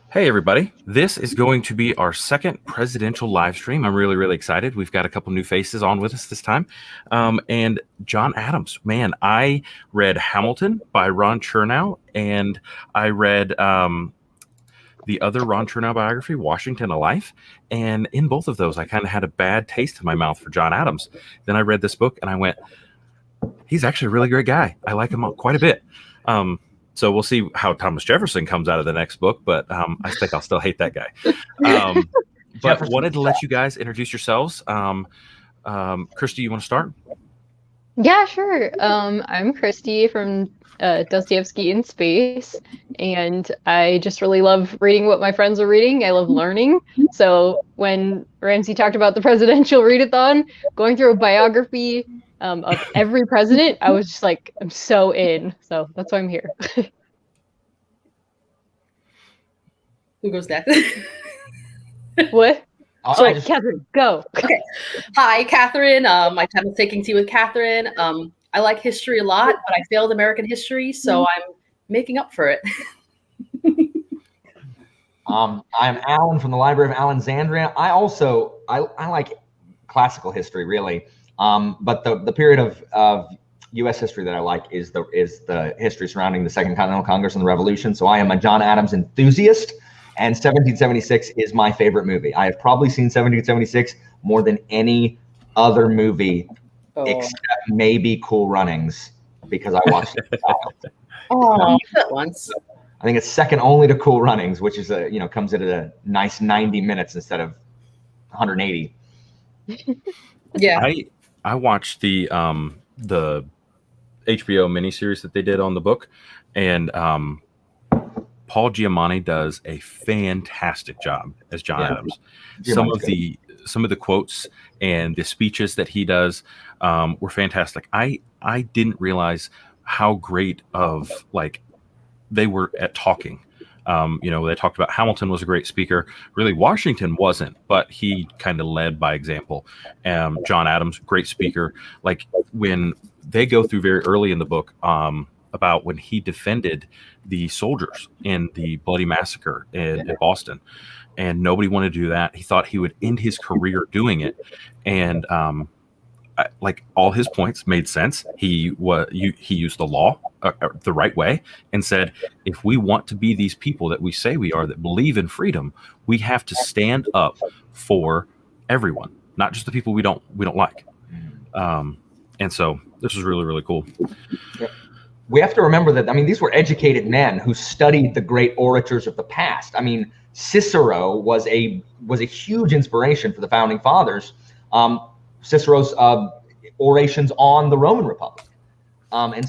Hey, everybody. This is going to be our second presidential live stream. I'm really, really excited. We've got a couple new faces on with us this time. And John Adams, man, I read Hamilton by Ron Chernow, and I read the other Ron Chernow biography, Washington, A Life. And in both of those, I kind of had a bad taste in my mouth for John Adams. Then I read this book, and I went, he's actually a really great guy. I like him quite a bit. So we'll see how Thomas Jefferson comes out of the next book, but I think I'll still hate that guy. But wanted to let you guys introduce yourselves. Christy, you want to start? Yeah, sure. I'm Christy from Dostoevsky in Space, and I just really love reading what my friends are reading. I love learning. So when Ramsey talked about the presidential readathon, going through a biography of every president, I was just like, I'm so in. So that's why I'm here. Who goes next? What? Sorry, Catherine, go. Okay. Hi, Catherine. My title is Taking Tea with Catherine. I like history a lot, but I failed American history, so I'm making up for it. I'm Alan from the Library of Alexandria. I like classical history, really. But the period of U.S. history that I like is the history surrounding the Second Continental Congress and the Revolution. So I am a John Adams enthusiast, and 1776 is my favorite movie. I have probably seen 1776 more than any other movie, except maybe Cool Runnings, because I watched it. That once. I think it's second only to Cool Runnings, which is comes in at a nice 90 minutes instead of 180. Yeah. I watched the HBO miniseries that they did on the book, and Paul Giamatti does a fantastic job as John Adams. Some of the quotes and the speeches that he does were fantastic. I didn't realize how great of they were at talking. They talked about Hamilton was a great speaker. Really, Washington wasn't, but he kind of led by example. John Adams, great speaker. Like when they go through very early in the book about when he defended the soldiers in the bloody massacre in Boston, and nobody wanted to do that. He thought he would end his career doing it, and all his points made sense. He used the law the right way and said, if we want to be these people that we say we are, that believe in freedom, we have to stand up for everyone, not just the people we don't like. And so this was really, really cool. We have to remember that, these were educated men who studied the great orators of the past. Cicero was a huge inspiration for the founding fathers. Cicero's orations on the Roman Republic. And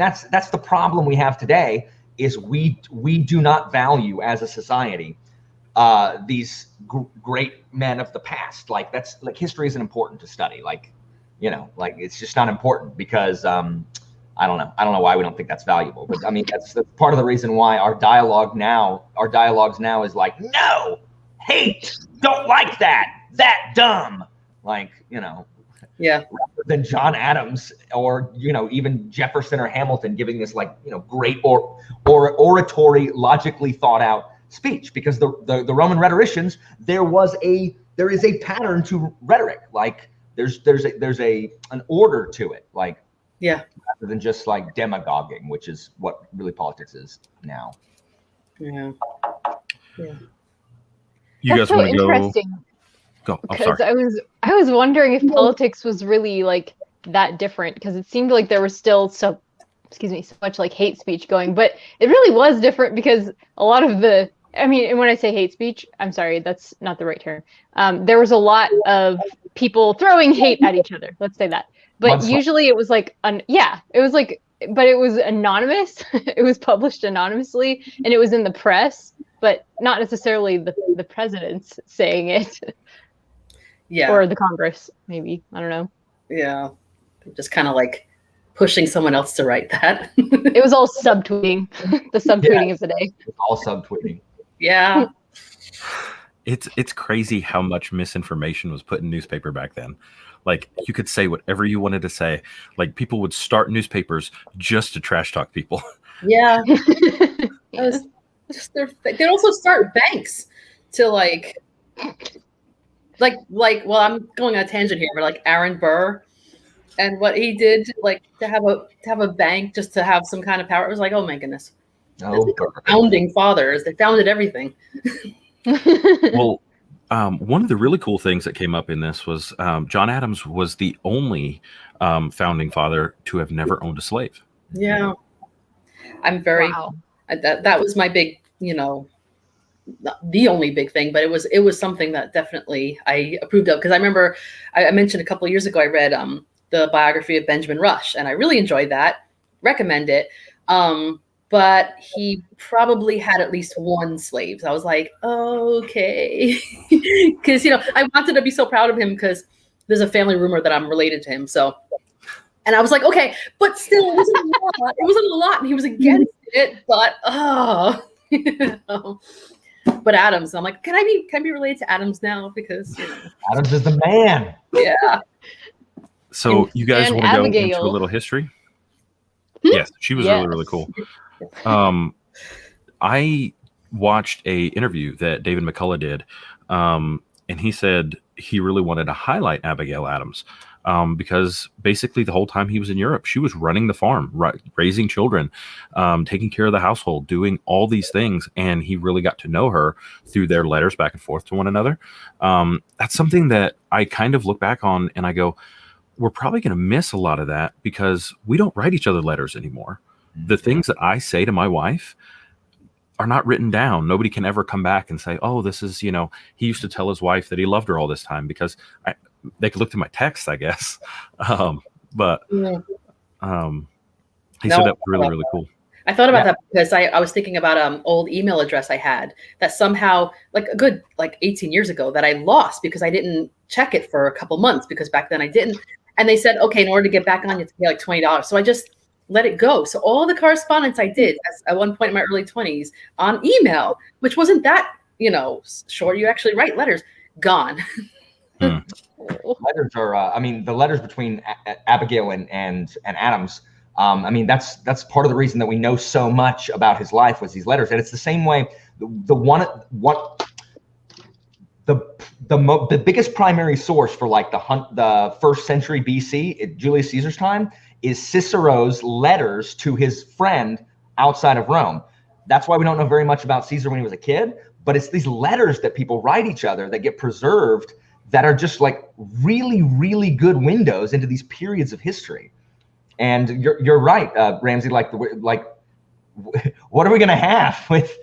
that's the problem we have today, is we do not value as a society these great men of the past. History isn't important to study. It's just not important because I don't know why we don't think that's valuable. But that's part of the reason why our dialogues now is like, no, hate, don't like that dumb. Rather than John Adams or even Jefferson or Hamilton giving this great oratory, logically thought out speech, because the Roman rhetoricians, there is a pattern to rhetoric. There's an order to it, rather than just demagoguing, which is what really politics is now. Yeah. You guys want to go? Go. Because I was wondering if politics was really that different, because it seemed like there was still so much hate speech going, but it really was different, because a lot of the, and when I say hate speech, I'm sorry, that's not the right term. There was a lot of people throwing hate at each other. Let's say that. But usually it was but it was anonymous. It was published anonymously, and it was in the press, but not necessarily the presidents saying it. Yeah. Or the Congress, maybe. I don't know. Yeah. Just kind of pushing someone else to write that. It was all subtweeting. The subtweeting of the day. It's all subtweeting. Yeah. It's crazy how much misinformation was put in newspaper back then. You could say whatever you wanted to say. People would start newspapers just to trash talk people. Yeah. They'd also start banks to like well, I'm going on a tangent here, but like Aaron Burr and what he did, like to have a bank just to have some kind of power. It was like, oh my goodness. Oh, Like founding fathers. They founded everything. Well, one of the really cool things that came up in this was John Adams was the only founding father to have never owned a slave. Yeah. I'm very, Wow. that was my big, not the only big thing, but it was something that definitely I approved of. Because I remember I mentioned a couple of years ago, I read the biography of Benjamin Rush, and I really enjoyed that. Recommend it. But he probably had at least one slave. So I was like, okay. Because, I wanted to be so proud of him because there's a family rumor that I'm related to him. So, and I was like, okay, but still, it wasn't a lot. It wasn't a lot, and he was against it. But, But Adams, I'm like, can I be related to Adams now? Because Adams is the man. Yeah. So you guys And want to go into Abigail. a little history? Yes, she was really, really cool. I watched a interview that David McCullough did, and he said he really wanted to highlight Abigail Adams because basically the whole time he was in Europe, she was running the farm, raising children, taking care of the household, doing all these things, and he really got to know her through their letters back and forth to one another. That's something that I kind of look back on and I go, we're probably going to miss a lot of that because we don't write each other letters anymore. The things that I say to my wife are not written down. Nobody can ever come back and say, oh, this is, he used to tell his wife that he loved her all this time, because they could look through my text, I guess. He said that was really, really cool. I thought about that because I was thinking about old email address I had that somehow, like a good 18 years ago, that I lost because I didn't check it for a couple months because back then I didn't. And they said, okay, in order to get back on, you have to pay like $20. So I just let it go. So all the correspondence I did at one point in my early 20s on email, which wasn't that, short, you actually write letters, gone. Letters are, the letters between Abigail and Adams, that's part of the reason that we know so much about his life was these letters. And it's the same way, the biggest primary source for like the first century BC at Julius Caesar's time is Cicero's letters to his friend outside of Rome. That's why we don't know very much about Caesar when he was a kid, but it's these letters that people write each other that get preserved that are just like really, really good windows into these periods of history. And you're right, Ramsey, like what are we going to have with,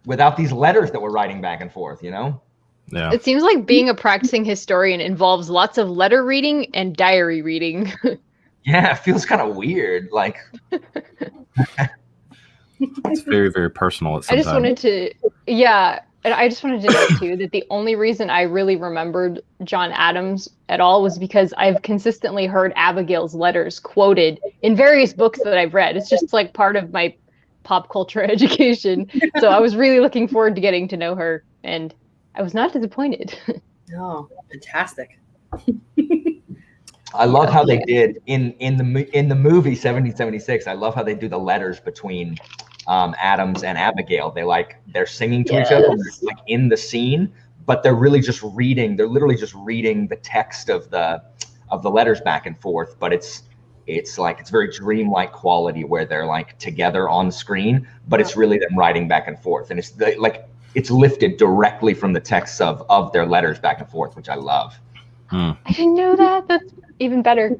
without these letters that we're writing back and forth, Yeah. It seems like being a practicing historian involves lots of letter reading and diary reading. Yeah, it feels kind of weird. Like it's very, very personal. I just wanted to note too that the only reason I really remembered John Adams at all was because I've consistently heard Abigail's letters quoted in various books that I've read. It's just like part of my pop culture education. So I was really looking forward to getting to know her, and I was not disappointed. Oh, fantastic. I love how they did in the movie 1776. I love how they do the letters between Adams and Abigail. They're singing to each other, like in the scene, but they're really just reading. They're literally just reading the text of the letters back and forth. But it's very dreamlike quality where they're like together on screen, but it's really them writing back and forth, and it's lifted directly from the texts of their letters back and forth, which I love. I didn't know that. That's even better.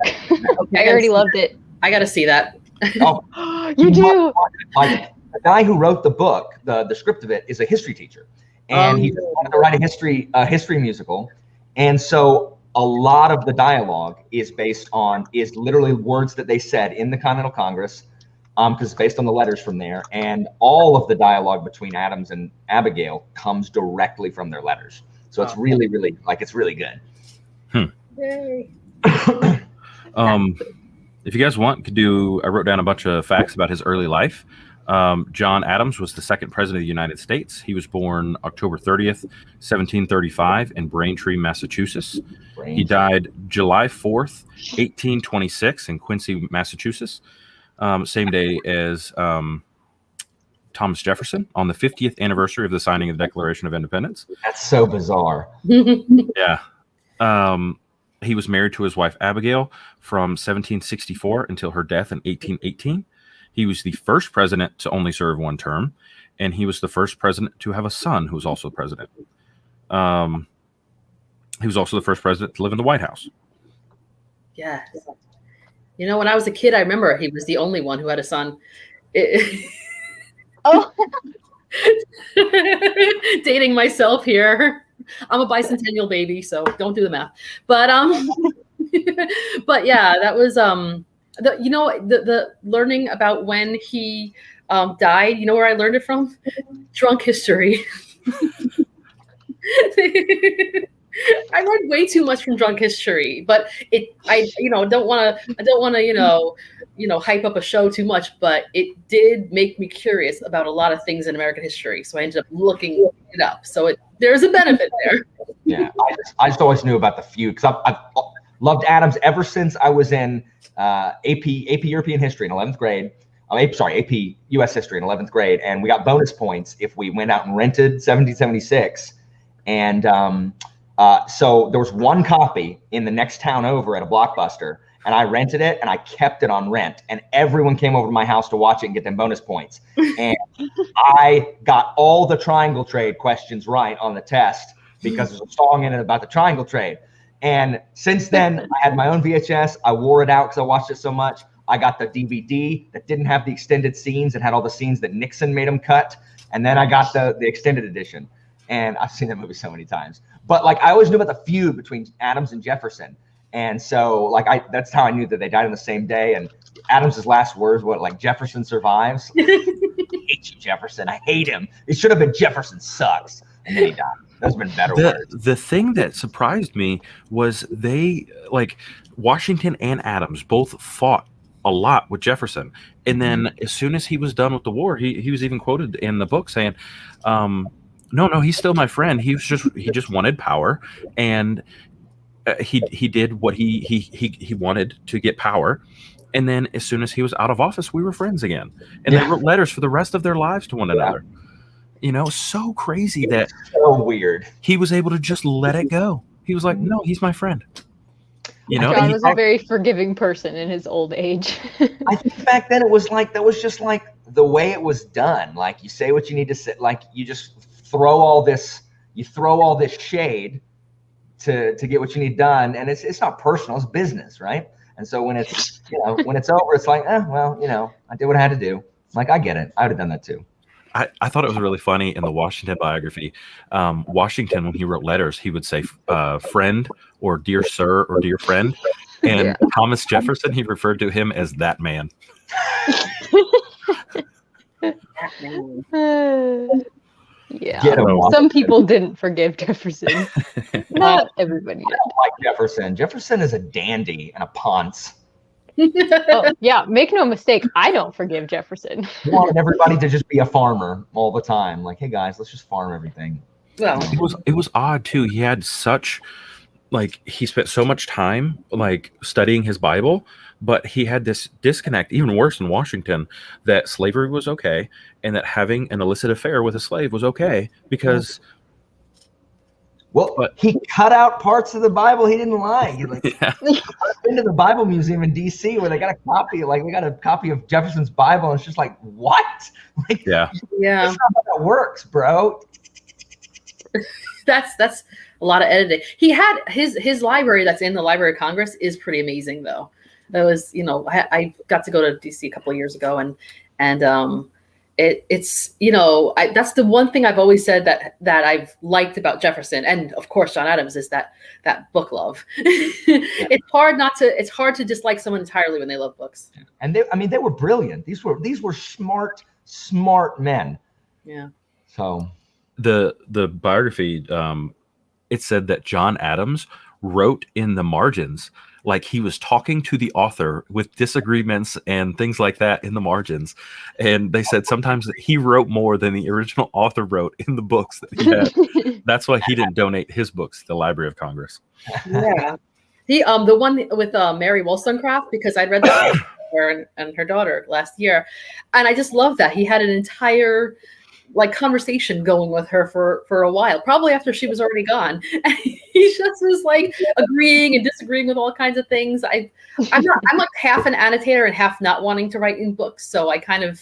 I already loved it. I got to see that. Oh, you do. Like the guy who wrote the book, the script of it, is a history teacher, and he wanted to write a history musical, and so a lot of the dialogue is literally words that they said in the Continental Congress, because it's based on the letters from there, and all of the dialogue between Adams and Abigail comes directly from their letters. So it's really, really it's really good. Yay. If you guys want, I wrote down a bunch of facts about his early life. John Adams was the second president of the United States. He was born October 30th, 1735 in Braintree, Massachusetts. He died July 4th, 1826 in Quincy, Massachusetts. Same day as Thomas Jefferson on the 50th anniversary of the signing of the Declaration of Independence. That's so bizarre. Yeah. He was married to his wife Abigail from 1764 until her death in 1818. He was the first president to only serve one term, and he was the first president to have a son who was also president. He was also the first president to live in the White House. Yeah. You know, when I was a kid, I remember he was the only one who had a son. Oh. Dating myself here. I'm a bicentennial baby, so don't do the math. But but yeah, that was the learning about when he died. You know where I learned it from? Drunk History. I learned way too much from Drunk History, but I don't want to hype up a show too much, but it did make me curious about a lot of things in American history. So I ended up looking it up. So there's a benefit there. Yeah, I just always knew about the feud because I've loved Adams ever since I was in AP European History in 11th grade. AP U.S. History in 11th grade, and we got bonus points if we went out and rented 1776. And so there was one copy in the next town over at a Blockbuster, and I rented it and I kept it on rent, and everyone came over to my house to watch it and get them bonus points. And I got all the triangle trade questions right on the test because there's a song in it about the triangle trade. And since then, I had my own VHS. I wore it out because I watched it so much. I got the DVD that didn't have the extended scenes. It had all the scenes that Nixon made them cut. And then I got the extended edition. And I've seen that movie so many times. But like I always knew about the feud between Adams and Jefferson. And so like that's how I knew that they died on the same day. And Adams's last words were like, Jefferson survives. I hate you, Jefferson. I hate him. It should have been Jefferson sucks. And then he died. Those have been better words. The thing that surprised me was Washington and Adams both fought a lot with Jefferson. And then as soon as he was done with the war, he was even quoted in the book saying, no, he's still my friend. He just wanted power, and he did what he wanted to get power. And then as soon as he was out of office, we were friends again. And they wrote letters for the rest of their lives to one another. You know, so crazy that so weird. He was able to just let it go. He was like, no, he's my friend. You know, John was a very forgiving person in his old age. I think back then it was like, that was just like the way it was done. Like you say what you need to say, like you just throw all this shade to get what you need done. And it's not personal, it's business, right? And so when it's, when it's over, it's like, I did what I had to do. Like, I get it. I would have done that too. I thought it was really funny in the Washington biography. Washington, when he wrote letters, he would say friend or dear sir or dear friend. And Thomas Jefferson, he referred to him as that man. Some people didn't forgive Jefferson. Not everybody did. I don't like Jefferson. Jefferson is a dandy and a ponce. Make no mistake, I don't forgive Jefferson. He wanted everybody to just be a farmer all the time. Like, hey guys, let's just farm everything. Well, it was odd too. He had such he spent so much time studying his Bible, but he had this disconnect, even worse in Washington, that slavery was okay and that having an illicit affair with a slave was okay because he cut out parts of the Bible he didn't like. I've been to the Bible Museum in D.C. where they got a copy of Jefferson's Bible, and it's just like, what? That's not how that works, bro. That's a lot of editing. He had his library that's in the Library of Congress is pretty amazing though. That was, I got to go to DC a couple of years ago, and it's that's the one thing I've always said that I've liked about Jefferson, and of course John Adams, is that book love. It's hard to dislike someone entirely when they love books. And they were brilliant. These were smart men. Yeah. So the biography, it said that John Adams wrote in the margins like he was talking to the author with disagreements and things like that in the margins. And they said sometimes that he wrote more than the original author wrote in the books that he had. That's why he didn't donate his books to the Library of Congress. Yeah. The one with Mary Wollstonecraft, because I'd read that her and her daughter last year, and I just love that he had an entire like conversation going with her for a while, probably after she was already gone. And he just was like agreeing and disagreeing with all kinds of things. I'm like half an annotator and half not wanting to write in books, so I kind of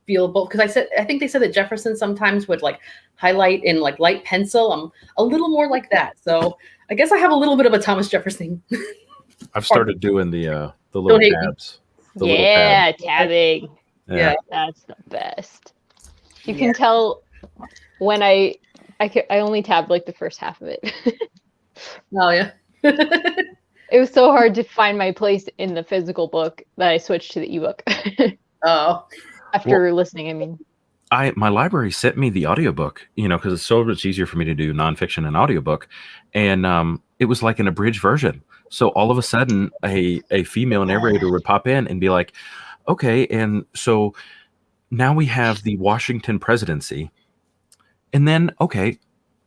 feel both, because I think they said that Jefferson sometimes would like highlight in like light pencil. I'm a little more like that, so I guess I have a little bit of a Thomas Jefferson. I've started doing the little tabs. Tabbing. Yeah, that's the best. You can tell when I only tabbed like the first half of it. Oh yeah. It was so hard to find my place in the physical book that I switched to the ebook. Oh. After listening, I mean. My library sent me the audiobook, because it's so much easier for me to do nonfiction and audiobook. And it was like an abridged version. So all of a sudden a female narrator would pop in and be like, okay, and so now we have the Washington presidency, and then, okay,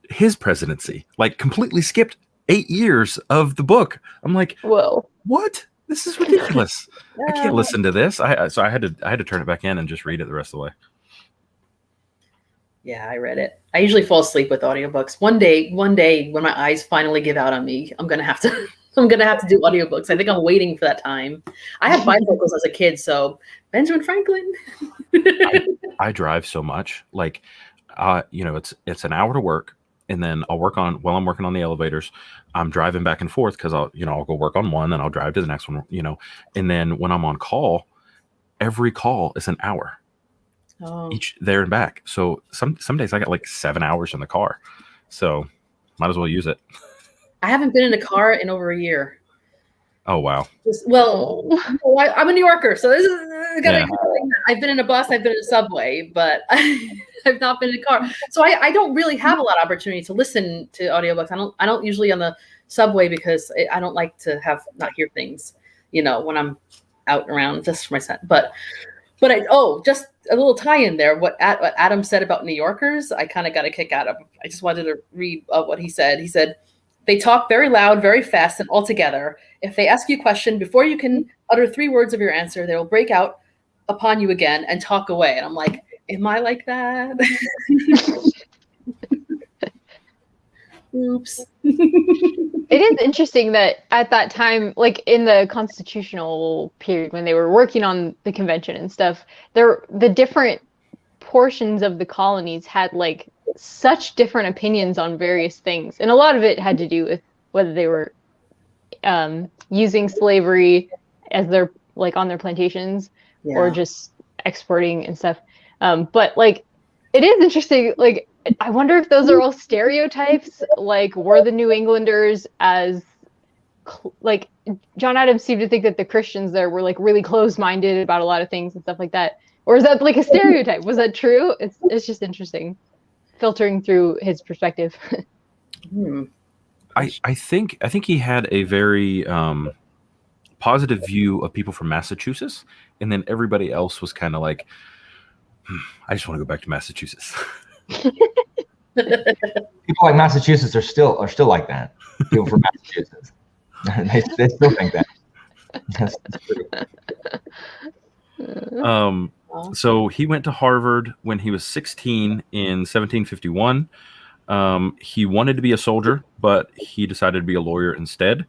his presidency, like completely skipped 8 years of the book. I'm like, whoa, what? This is ridiculous. I can't listen to this. So I had to turn it back in and just read it the rest of the way. Yeah, I read it. I usually fall asleep with audiobooks. One day when my eyes finally give out on me, I'm gonna have to do audiobooks. I think I'm waiting for that time. I had bifocals as a kid, so Benjamin Franklin. I drive so much, like, it's an hour to work, and then I'll work on while I'm working on the elevators. I'm driving back and forth because I'll go work on one, then I'll drive to the next one, and then when I'm on call, every call is an hour. Oh. Each there and back. So some days I got like 7 hours in the car. So might as well use it. I haven't been in a car in over a year. Oh wow. I'm a New Yorker, so this is I've been in a bus, I've been in a subway, but I've not been in a car. So I don't really have a lot of opportunity to listen to audiobooks. I don't usually on the subway because I don't like to not hear things, when I'm out and around, just for my son. But just a little tie-in there. What Adam said about New Yorkers, I kind of got a kick out of. I just wanted to read what he said. He said, "They talk very loud, very fast, and all together. If they ask you a question, before you can utter 3 words of your answer, they will break out upon you again and talk away." And I'm like, am I like that? Oops. It is interesting that at that time, like in the constitutional period when they were working on the convention and stuff, the different portions of the colonies had like such different opinions on various things. And a lot of it had to do with whether they were using slavery as their like on their plantations or just exporting and stuff. But like it is interesting, like I wonder if those are all stereotypes. Like, were the New Englanders as like John Adams seemed to think that the Christians there were like really closed-minded about a lot of things and stuff like that, or is that like a stereotype? Was that true? It's just interesting, filtering through his perspective. I think he had a very positive view of people from Massachusetts, and then everybody else was kind of like, I just want to go back to Massachusetts. People like Massachusetts are still like that. People from Massachusetts, they still think that. That's true. So he went to Harvard when he was 16 in 1751. He wanted to be a soldier, but he decided to be a lawyer instead.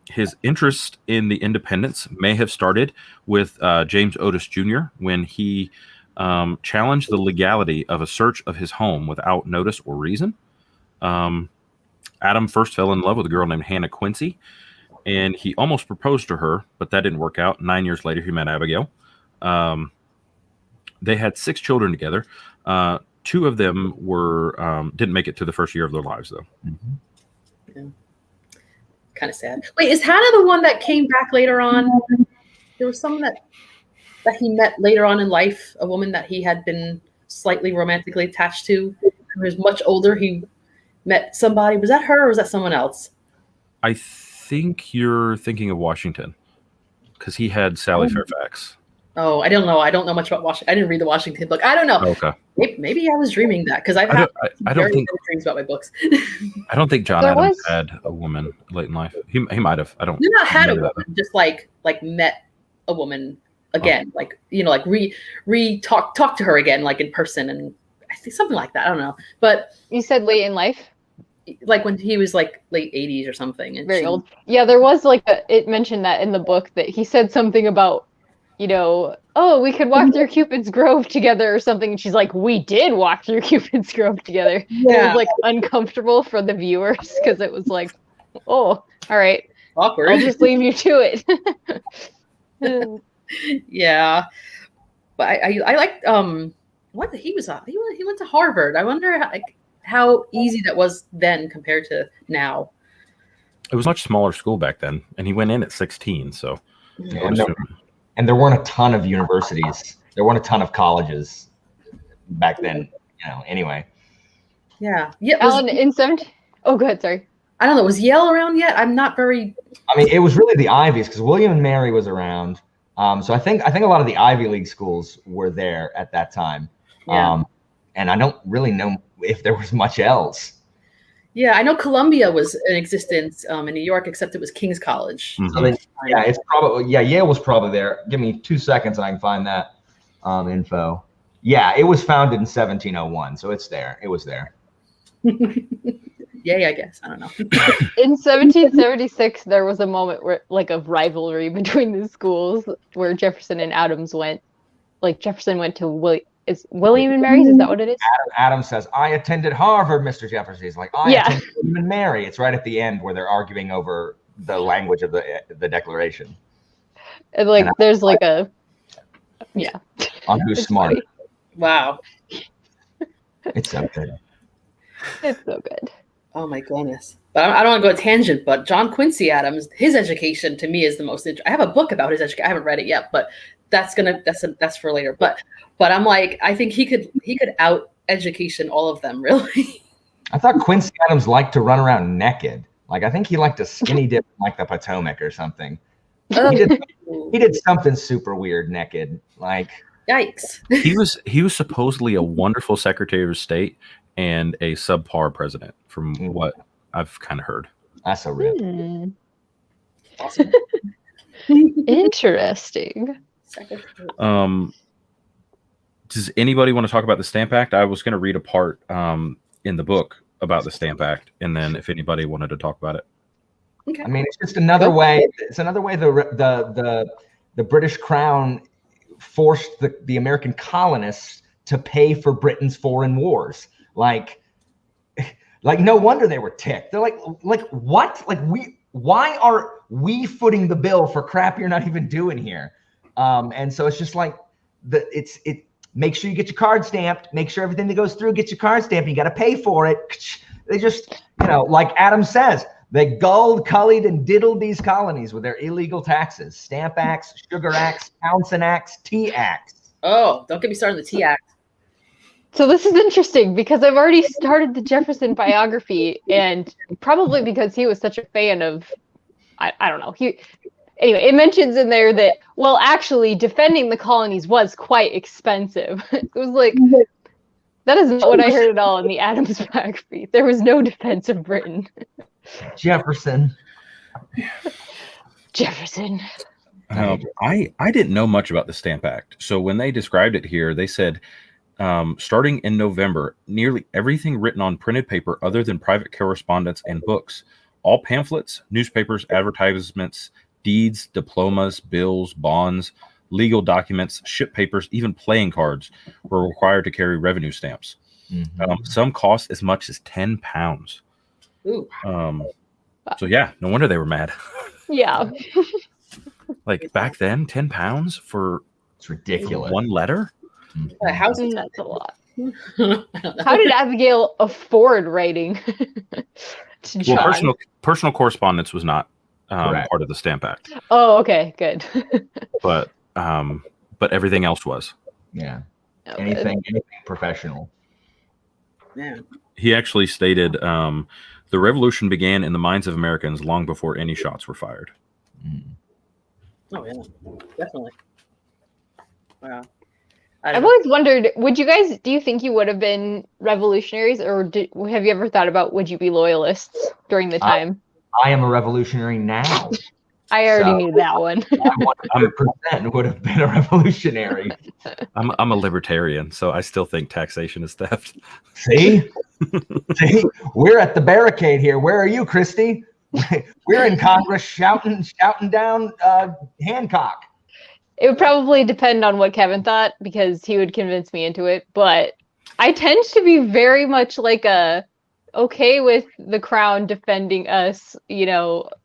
His interest in the independence may have started with James Otis Jr. when he challenged the legality of a search of his home without notice or reason. Adam first fell in love with a girl named Hannah Quincy, and he almost proposed to her, but that didn't work out. 9 years later, he met Abigail. They had 6 children together. 2 of them didn't make it to the first year of their lives, though. Mm-hmm. Yeah. Kind of sad. Wait, is Hannah the one that came back later on? There was someone that he met later on in life, a woman that he had been slightly romantically attached to, who was much older. He met somebody. Was that her or was that someone else? I think you're thinking of Washington, because he had Sally Fairfax. Oh, I don't know. I don't know much about Washington. I didn't read the Washington book. I don't know. Okay. Maybe I was dreaming that, because I don't think dreams about my books. I don't think John Adams had a woman late in life. He might have. I don't. You not had a woman, just like met a woman again, like, you know, like talk to her again, like in person, and I think something like that. I don't know, but you said late in life, like when he was like late 80s or something, and very old. Yeah, there was like it mentioned that in the book that he said something about, you know, oh, we could walk through Cupid's Grove together or something. And she's like, we did walk through Cupid's Grove together. Yeah. It was like uncomfortable for the viewers because it was like, oh, all right, awkward. I'll just leave you to it. Yeah, but I liked what he was on. He went to Harvard. I wonder how easy that was then compared to now. It was a much smaller school back then, and he went in at 16. So, and there weren't a ton of universities. There weren't a ton of colleges back then. You know. Anyway. Yeah. Alan, in 17. Oh, go ahead. Sorry. I don't know. Was Yale around yet? I'm not very. I mean, it was really the Ivies because William and Mary was around. So I think a lot of the Ivy League schools were there at that time. Yeah. And I don't really know if there was much else. Yeah, I know Columbia was in existence in New York, except it was King's College. Mm-hmm. So then, it's probably Yale was probably there. Give me 2 seconds and I can find that info. Yeah, it was founded in 1701, so it's there. It was there. Yay, I guess. I don't know. In 1776, there was a moment where, like, of rivalry between the schools where Jefferson and Adams went. Like, Jefferson went to William and Mary's. Is that what it is? Adams says, "I attended Harvard, Mr. Jefferson." He's like, "I attended William and Mary." It's right at the end where they're arguing over the language of the Declaration. And like, there's like a on who's smart. Funny. Wow. It's so good. It's so good. Oh my goodness. But I don't want to go a tangent, but John Quincy Adams, his education to me is the most interesting. I have a book about his education. I haven't read it yet, but that's for later. But I'm like, I think he could out education all of them, really. I thought Quincy Adams liked to run around naked. Like, I think he liked to skinny dip like the Potomac or something. He did something super weird naked. Like, yikes. He was supposedly a wonderful Secretary of State and a subpar president, from what I've kind of heard. That's a rip. Awesome. Interesting. Does anybody want to talk about the Stamp Act? I was going to read a part in the book about the Stamp Act, and then if anybody wanted to talk about it. Okay. I mean, it's just another way. It's another way the British Crown forced the American colonists to pay for Britain's foreign wars. Like no wonder they were ticked. They're like what? Like, why are we footing the bill for crap you're not even doing here? And so it's just like make sure you get your card stamped, make sure everything that goes through gets your card stamped, you got to pay for it. They just, like Adam says, they gulled, cullied, and diddled these colonies with their illegal taxes, Stamp Acts, Sugar Acts, Townsend Acts, Tea Acts. Oh, don't get me started on the Tea Act. So this is interesting because I've already started the Jefferson biography, and probably because he was such a fan of, I don't know. Anyway, it mentions in there that, well, actually defending the colonies was quite expensive. It was like, that is not what I heard at all in the Adams biography. There was no defense of Britain. Jefferson. I didn't know much about the Stamp Act. So when they described it here, they said, starting in November, nearly everything written on printed paper other than private correspondence and books, all pamphlets, newspapers, advertisements, deeds, diplomas, bills, bonds, legal documents, ship papers, even playing cards were required to carry revenue stamps. Mm-hmm. Some cost as much as £10. Ooh. So yeah, no wonder they were mad. Yeah. Like back then, £10 for it's ridiculous. One letter. That's a lot. How did Abigail afford writing to John? Well, personal correspondence was not part of the Stamp Act. Oh, okay, good. But everything else was. Yeah. Anything professional. Yeah. He actually stated, the revolution began in the minds of Americans long before any shots were fired. Oh yeah, definitely. Wow. I've always wondered, do you think you would have been revolutionaries, or have you ever thought about would you be loyalists during the time? I am a revolutionary now. I already knew that one. 100% would have been a revolutionary. I'm a libertarian, so I still think taxation is theft. See, we're at the barricade here. Where are you, Christy? We're in Congress shouting down Hancock. It would probably depend on what Kevin thought, because he would convince me into it. But I tend to be very much like okay with the crown defending us,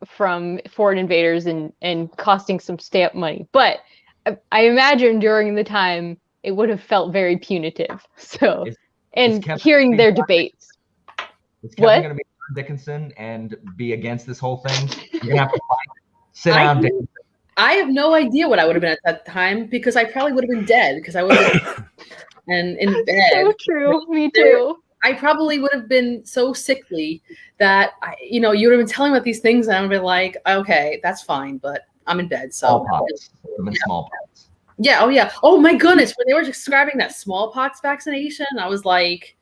from foreign invaders and costing some stamp money. But I imagine during the time it would have felt very punitive. So, hearing their debates. Is Kevin going to be Dickinson and be against this whole thing? You're going to have to sit down, Dickinson. I have no idea what I would have been at that time, because I probably would have been dead, because I would have been in bed. So true. Me too. I probably would have been so sickly that you would have been telling me about these things, and I would have been like, okay, that's fine, but I'm in bed. So smallpox. Yeah. Oh yeah. Oh my goodness. When they were describing that smallpox vaccination, I was like,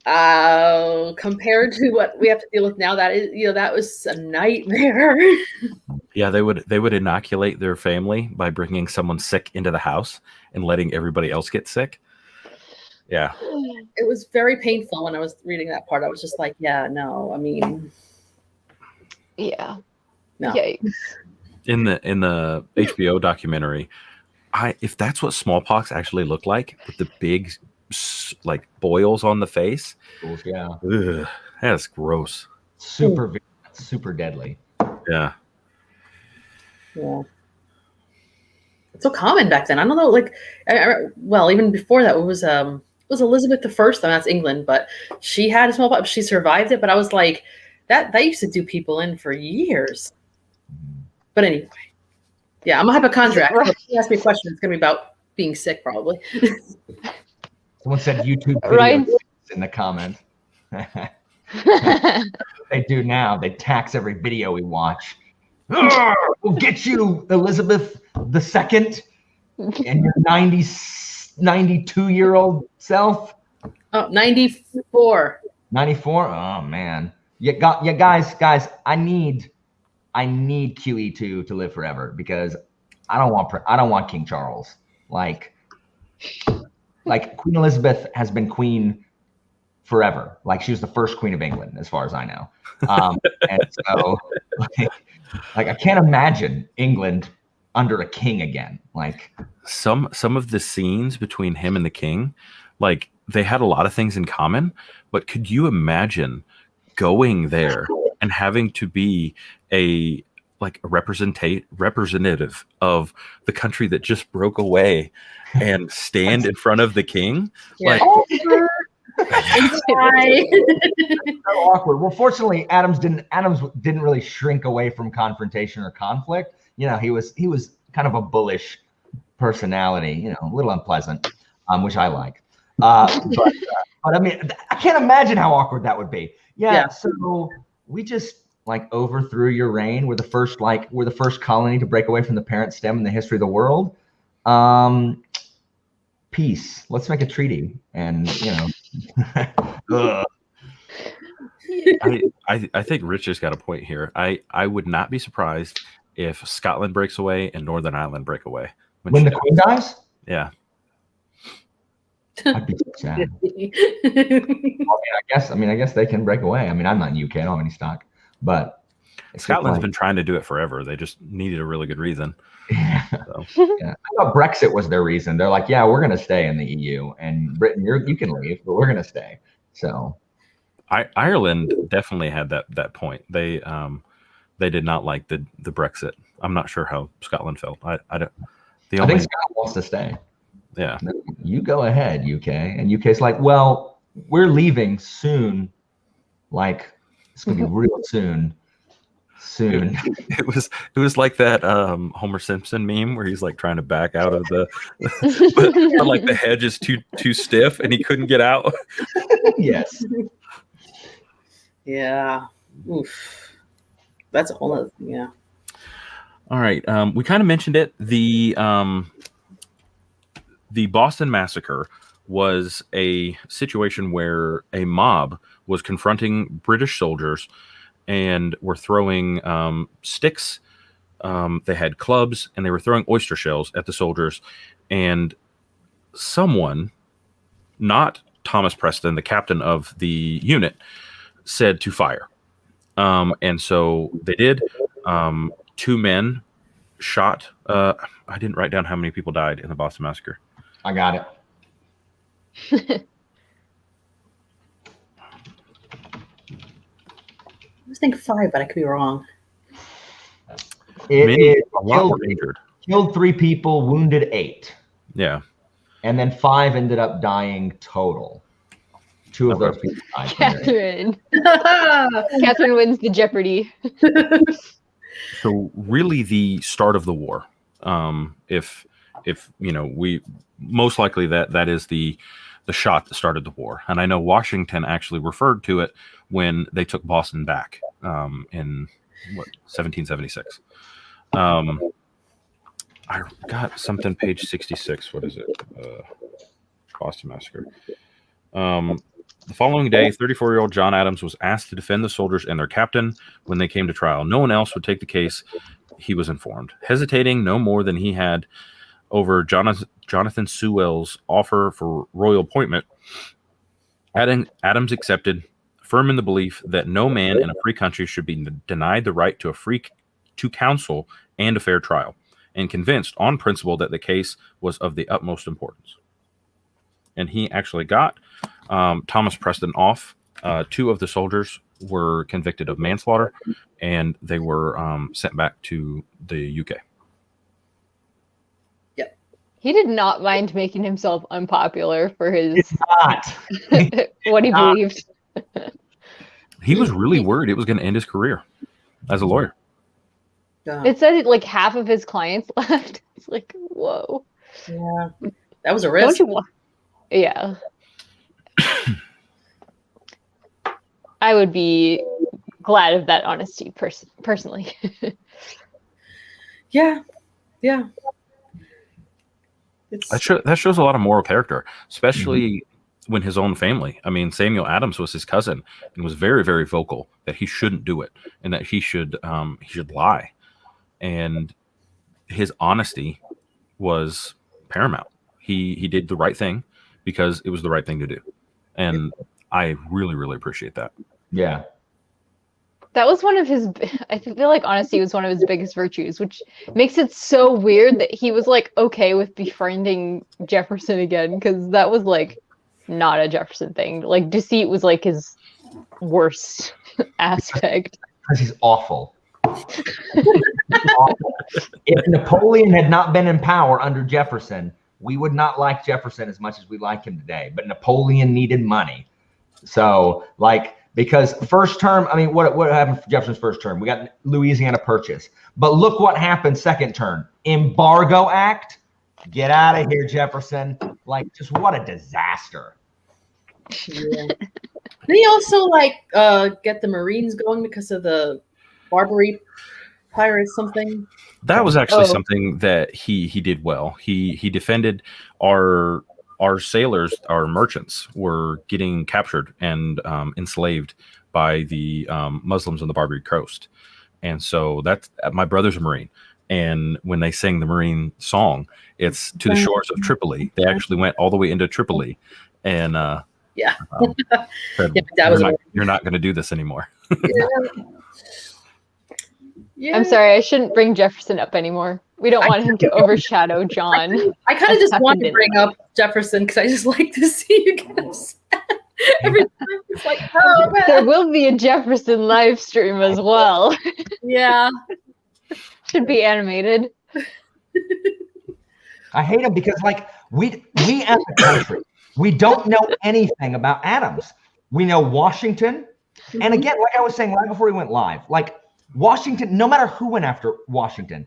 compared to what we have to deal with now, that is, that was a nightmare. Yeah, they would inoculate their family by bringing someone sick into the house and letting everybody else get sick. Yeah. It was very painful when I was reading that part. I was just like, yeah, no, I mean, yeah. No. Yikes. In the HBO documentary, if that's what smallpox actually looked like, with the big like boils on the face, yeah, that's gross. Super deadly. Yeah. It's so common back then. I don't know, like, well, even before that, it was Elizabeth I, and that's England, but she had a smallpox. She survived it, but I was like, that used to do people in for years. But anyway, yeah, I'm a hypochondriac. If you ask me a question, it's gonna be about being sick, probably. Someone said YouTube videos in the comments. They do now. They tax every video we watch. We'll get you, Elizabeth II, and your 92-year-old self. Oh, 94. 94. Oh man. Guys. I need QE2 to live forever, because I don't want King Charles. Like Queen Elizabeth has been queen forever. Like, she was the first queen of England, as far as I know. And so, like I can't imagine England under a king again. Like, some of the scenes between him and the king, like, they had a lot of things in common, but could you imagine going there and having to be a representative of the country that just broke away and stand in front of the king? Yeah. Like, so awkward. Well, fortunately, Adams didn't really shrink away from confrontation or conflict. He was kind of a bullish personality, a little unpleasant, which I like. But I mean, I can't imagine how awkward that would be. Yeah. So we just overthrew your reign. We're the first colony to break away from the parent stem in the history of the world. Peace. Let's make a treaty. And I think Rich has got a point here. I would not be surprised if Scotland breaks away and Northern Ireland break away when the Queen dies. Yeah. I'd be so sad. I guess they can break away. I mean, I'm not in the UK. I don't have any stock, but Scotland's been trying to do it forever. They just needed a really good reason. Yeah. So. Yeah. I thought Brexit was their reason. They're like, yeah, we're going to stay in the EU, and Britain, you can leave, but we're going to stay. So, Ireland definitely had that point. They did not like the Brexit. I'm not sure how Scotland felt. I think Scotland wants to stay. Yeah. You go ahead, UK. And UK's like, well, we're leaving soon. Like, it's gonna be real soon. It was like that Homer Simpson meme where he's like trying to back out of the but like the hedge is too stiff and he couldn't get out. Yes. Yeah. Oof. That's a whole other thing, yeah. All right. We kind of mentioned it. The Boston Massacre was a situation where a mob was confronting British soldiers and were throwing sticks. They had clubs, and they were throwing oyster shells at the soldiers. And someone, not Thomas Preston, the captain of the unit, said to fire. And so they did. 2 men shot. I didn't write down how many people died in the Boston Massacre. I got it. I was thinking 5, but I could be wrong. A lot were injured. Killed 3 people, wounded 8. Yeah. And then 5 ended up dying total. 2 of those people died. Catherine. Catherine wins the Jeopardy. So really the start of the war. If we most likely that is the shot that started the war. And I know Washington actually referred to it when they took Boston back in 1776. I got something, page 66. What is it? Boston Massacre. The following day, 34-year-old John Adams was asked to defend the soldiers and their captain when they came to trial. No one else would take the case, he was informed. Hesitating no more than he had over Jonathan Sewell's offer for royal appointment, Adams accepted, firm in the belief that no man in a free country should be denied the right to counsel and a fair trial, and convinced on principle that the case was of the utmost importance. And he actually got Thomas Preston off. 2 of the soldiers were convicted of manslaughter, and they were sent back to the UK. Yep. He did not mind making himself unpopular for his what he not. believed. He was really worried it was going to end his career as a lawyer. It said like half of his clients left. It's like, whoa. Yeah, that was a risk. Don't you? Yeah. I would be glad of that honesty personally. Yeah. That shows a lot of moral character, especially when his own family. I mean, Samuel Adams was his cousin and was very, very vocal that he shouldn't do it and that he should lie. And his honesty was paramount. He did the right thing because it was the right thing to do. And I really, really appreciate that. Yeah. That was one of his, I feel like honesty was one of his biggest virtues, which makes it so weird that he was like okay with befriending Jefferson again, because that was like not a Jefferson thing. Like deceit was like his worst aspect. Because he's awful. If Napoleon had not been in power under Jefferson, we would not like Jefferson as much as we like him today. But Napoleon needed money. So, because first term, I mean, what happened for Jefferson's first term? We got Louisiana Purchase. But look what happened second term. Embargo Act. Get out of here, Jefferson. Just what a disaster. Yeah. Did he also get the Marines going because of the Barbary pirates something? That was actually something that he did well. He defended our sailors, our merchants were getting captured and enslaved by the Muslims on the Barbary coast. And so my brother's a Marine. And when they sing the Marine song, it's to the shores of Tripoli. They actually went all the way into Tripoli and said, you're not going to do this anymore. Yeah. I'm sorry, I shouldn't bring Jefferson up anymore. We don't want him to overshadow John. I kind of just want to bring up Jefferson because I just like to see you get upset. Every time it's like, oh man. There will be a Jefferson live stream as well. Yeah. Should be animated. I hate him because we as a country, we don't know anything about Adams. We know Washington. And again, like I was saying right before we went live, Washington, no matter who went after Washington,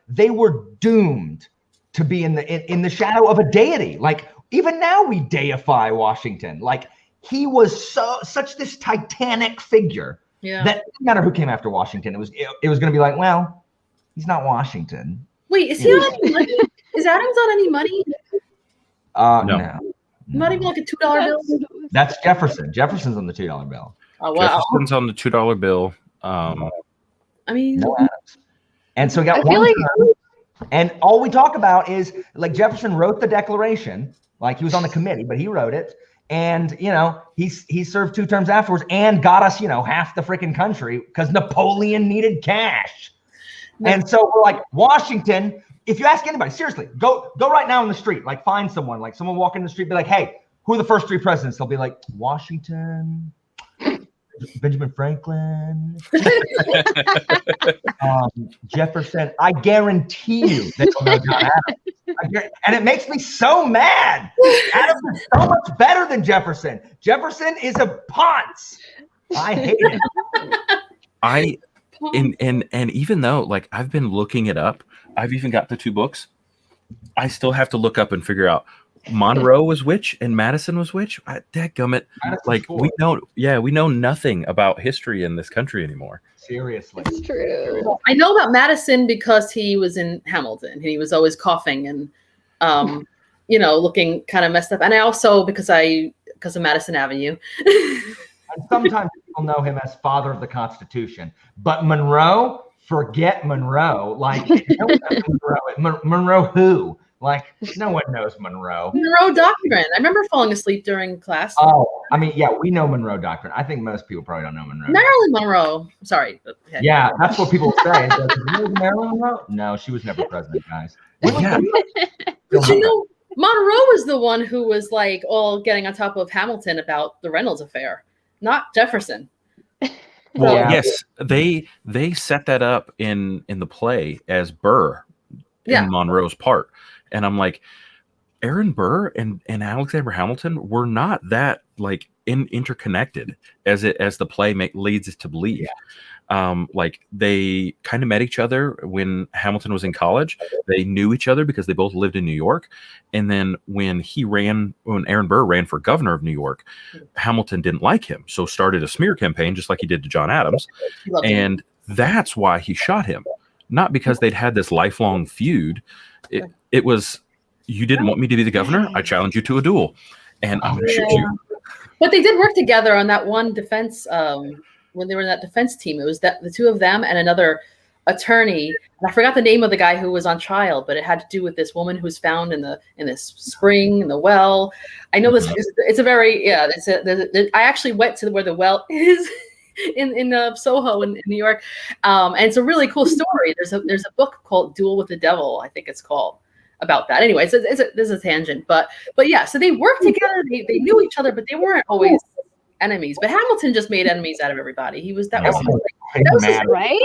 they were doomed to be in the shadow of a deity. Even now we deify Washington. He was such this titanic figure that no matter who came after Washington, it was going to be well, he's not Washington. Wait, is he on any money? Is Adams on any money? No. Not even a $2 bill? That's Jefferson. Jefferson's on the $2 bill. Oh, wow. Jefferson's on the $2 bill. I mean, no Adams. And so we got I feel one like term, and all we talk about is like Jefferson wrote the Declaration, like he was on the committee, but he wrote it. And, you know, he served 2 terms afterwards and got us, you know, half the freaking country because Napoleon needed cash. And so we're like, Washington, if you ask anybody, seriously, go right now in the street, like find someone, like someone walking in the street, be like, hey, who are the first 3 presidents? They'll be like, Washington, Benjamin Franklin, Jefferson. I guarantee you they don't know John Adams. And it makes me so mad. Adams is so much better than Jefferson. Jefferson is a ponce. I hate it. And even though like I've been looking it up, I've even got the 2 books. I still have to look up and figure out Monroe was which and Madison was which. Dadgummit, like we know nothing about history in this country anymore. Seriously, it's true. I know about Madison because he was in Hamilton and he was always coughing and, you know, looking kind of messed up. And I also because of Madison Avenue. And sometimes people know him as father of the Constitution, but Monroe, forget Monroe. Like no one knows Monroe who? Like, no one knows Monroe. Monroe Doctrine. I remember falling asleep during class. Oh, I mean, yeah, we know Monroe Doctrine. I think most people probably don't know Monroe. Marilyn Monroe. Sorry. Okay. Yeah, that's what people say. Marilyn Monroe? No, she was never president, guys. Yeah. But you know, Monroe was the one who was like all getting on top of Hamilton about the Reynolds affair, not Jefferson. Well, Yeah. yes, they set that up in the play as Burr in Monroe's part. And I'm like, Aaron Burr and Alexander Hamilton were not that like interconnected as the play leads us to believe. Yeah. Like they kind of met each other when Hamilton was in college. They knew each other because they both lived in New York. And then when Aaron Burr ran for governor of New York, Hamilton didn't like him, so started a smear campaign just like he did to John Adams. And that's why he shot him. Not because they'd had this lifelong feud. It was, you didn't want me to be the governor? I challenge you to a duel, and I'm going to shoot you. But they did work together on that one defense, when they were in that defense team. It was that the 2 of them and another attorney. And I forgot the name of the guy who was on trial, but it had to do with this woman who was found in this spring in the well. I know this. It's a very I actually went to where the well is. In Soho in New York, and it's a really cool story. There's a book called Duel with the Devil, I think it's called, about that. Anyway, so this is a tangent, but yeah. So they worked together. They knew each other, but they weren't always enemies. But Hamilton just made enemies out of everybody. He was that was right.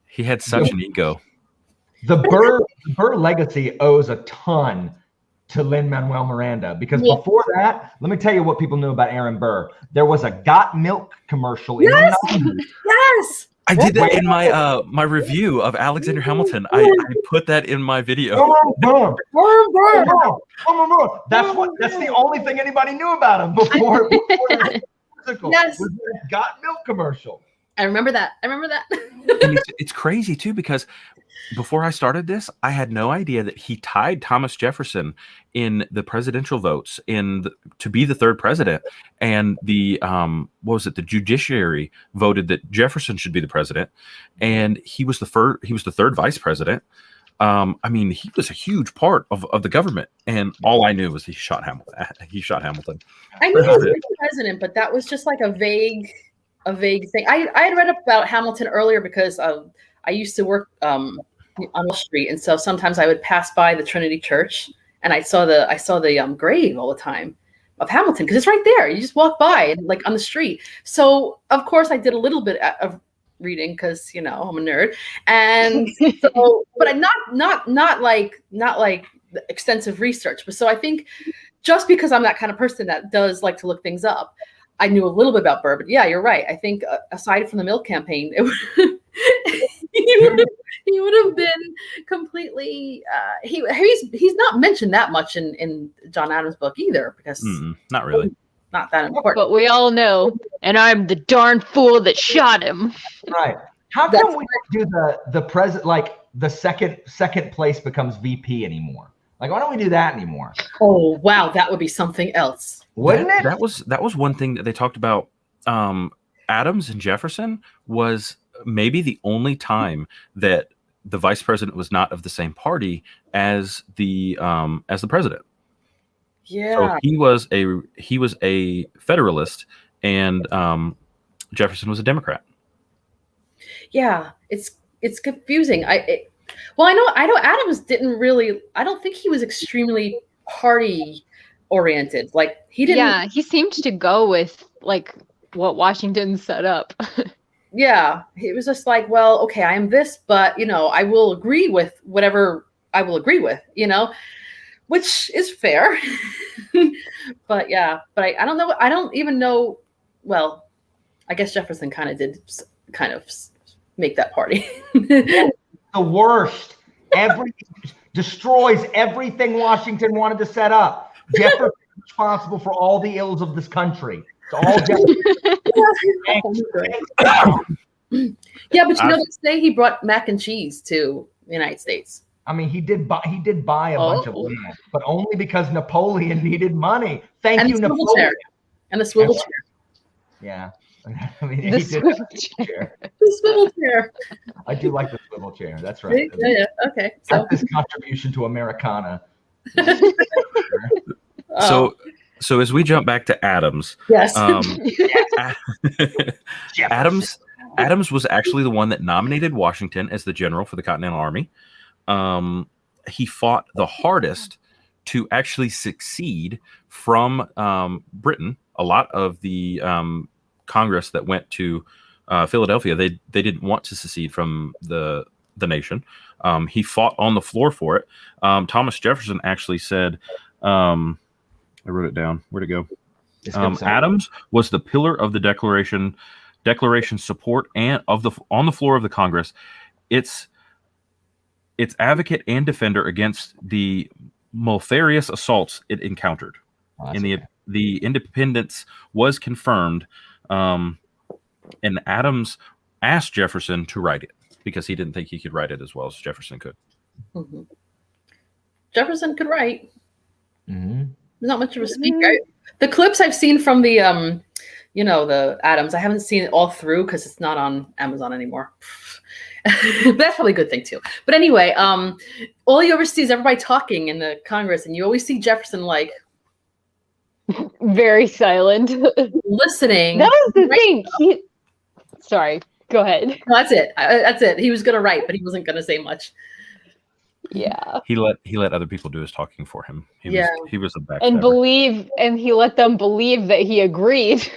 He had such an ego. The Burr legacy owes a ton to Lin-Manuel Miranda, because before that, let me tell you what people knew about Aaron Burr. There was a Got Milk commercial in the 90s. Yes. I did that in my review of Alexander Hamilton. I put that in my video. That's the only thing anybody knew about him before the musical. Yes. Was the Got Milk commercial. I remember that. And it's crazy too, because before I started this, I had no idea that he tied Thomas Jefferson in the presidential votes to be the 3rd president. And the the judiciary voted that Jefferson should be the president, and he was the 3rd vice president. I mean, he was a huge part of the government, and all I knew was he shot Hamilton. I knew he was the president, but that was just like a vague thing. I had read about Hamilton earlier because I used to work on Wall Street, and so sometimes I would pass by the Trinity Church, and I saw the grave all the time of Hamilton because it's right there. You just walk by, like on the street. So of course I did a little bit of reading because I'm a nerd, and so, but I'm not like extensive research. But so I think just because I'm that kind of person that does like to look things up, I knew a little bit about Burr. But yeah, you're right. I think aside from the milk campaign, he would have been completely. He's not mentioned that much in John Adams' book either, because not really, not that important. But we all know, and I'm the darn fool that shot him. Right? How come we don't do the president, like the second place becomes VP anymore? Like, why don't we do that anymore? Oh wow, that would be something else, wouldn't it? That was one thing that they talked about. Adams and Jefferson was maybe the only time that the vice president was not of the same party as the president. Yeah. So he was a Federalist, and Jefferson was a Democrat. Yeah, it's confusing. I know Adams didn't really. I don't think he was extremely party oriented. Like he didn't. Yeah, he seemed to go with like what Washington set up. Yeah, he was just like, well, okay, I am this, but I will agree with whatever I will agree with, which is fair. But I don't know. I don't even know. Well, I guess Jefferson kind of did make that party. The worst. Destroys everything Washington wanted to set up. Jefferson is responsible for all the ills of this country. It's all Yeah, but they say he brought mac and cheese to the United States. I mean, he did buy a bunch of land, but only because Napoleon needed money. Thank you, Napoleon. And the swivel chair. Yeah. I mean, The swivel chair. The swivel chair. I do like the swivel chair. That's right. Yeah. Okay. So this contribution to Americana. So as we jump back to Adams, yes, Adams was actually the one that nominated Washington as the general for the Continental Army. He fought the hardest to actually succeed from Britain. A lot of the Congress that went to Philadelphia, they didn't want to secede from the nation. He fought on the floor for it. Thomas Jefferson actually said, I wrote it down. Where'd it go? Adams was the pillar of the Declaration support and on the floor of the Congress. Its advocate and defender against the multifarious assaults it encountered. And the independence was confirmed. And Adams asked Jefferson to write it because he didn't think he could write it as well as Jefferson could. Mm-hmm. Jefferson could write. Mm-hmm. Not much of a speaker. The clips I've seen from the the Adams, I haven't seen it all through because it's not on Amazon anymore. That's probably a good thing too. But anyway, all you ever see is everybody talking in the Congress, and you always see Jefferson like very silent, listening. That was the thing. Sorry, go ahead. No, that's it. That's it. He was gonna write, but he wasn't gonna say much. Yeah. He let other people do his talking for him. He was a backstabber. And he let them believe that he agreed.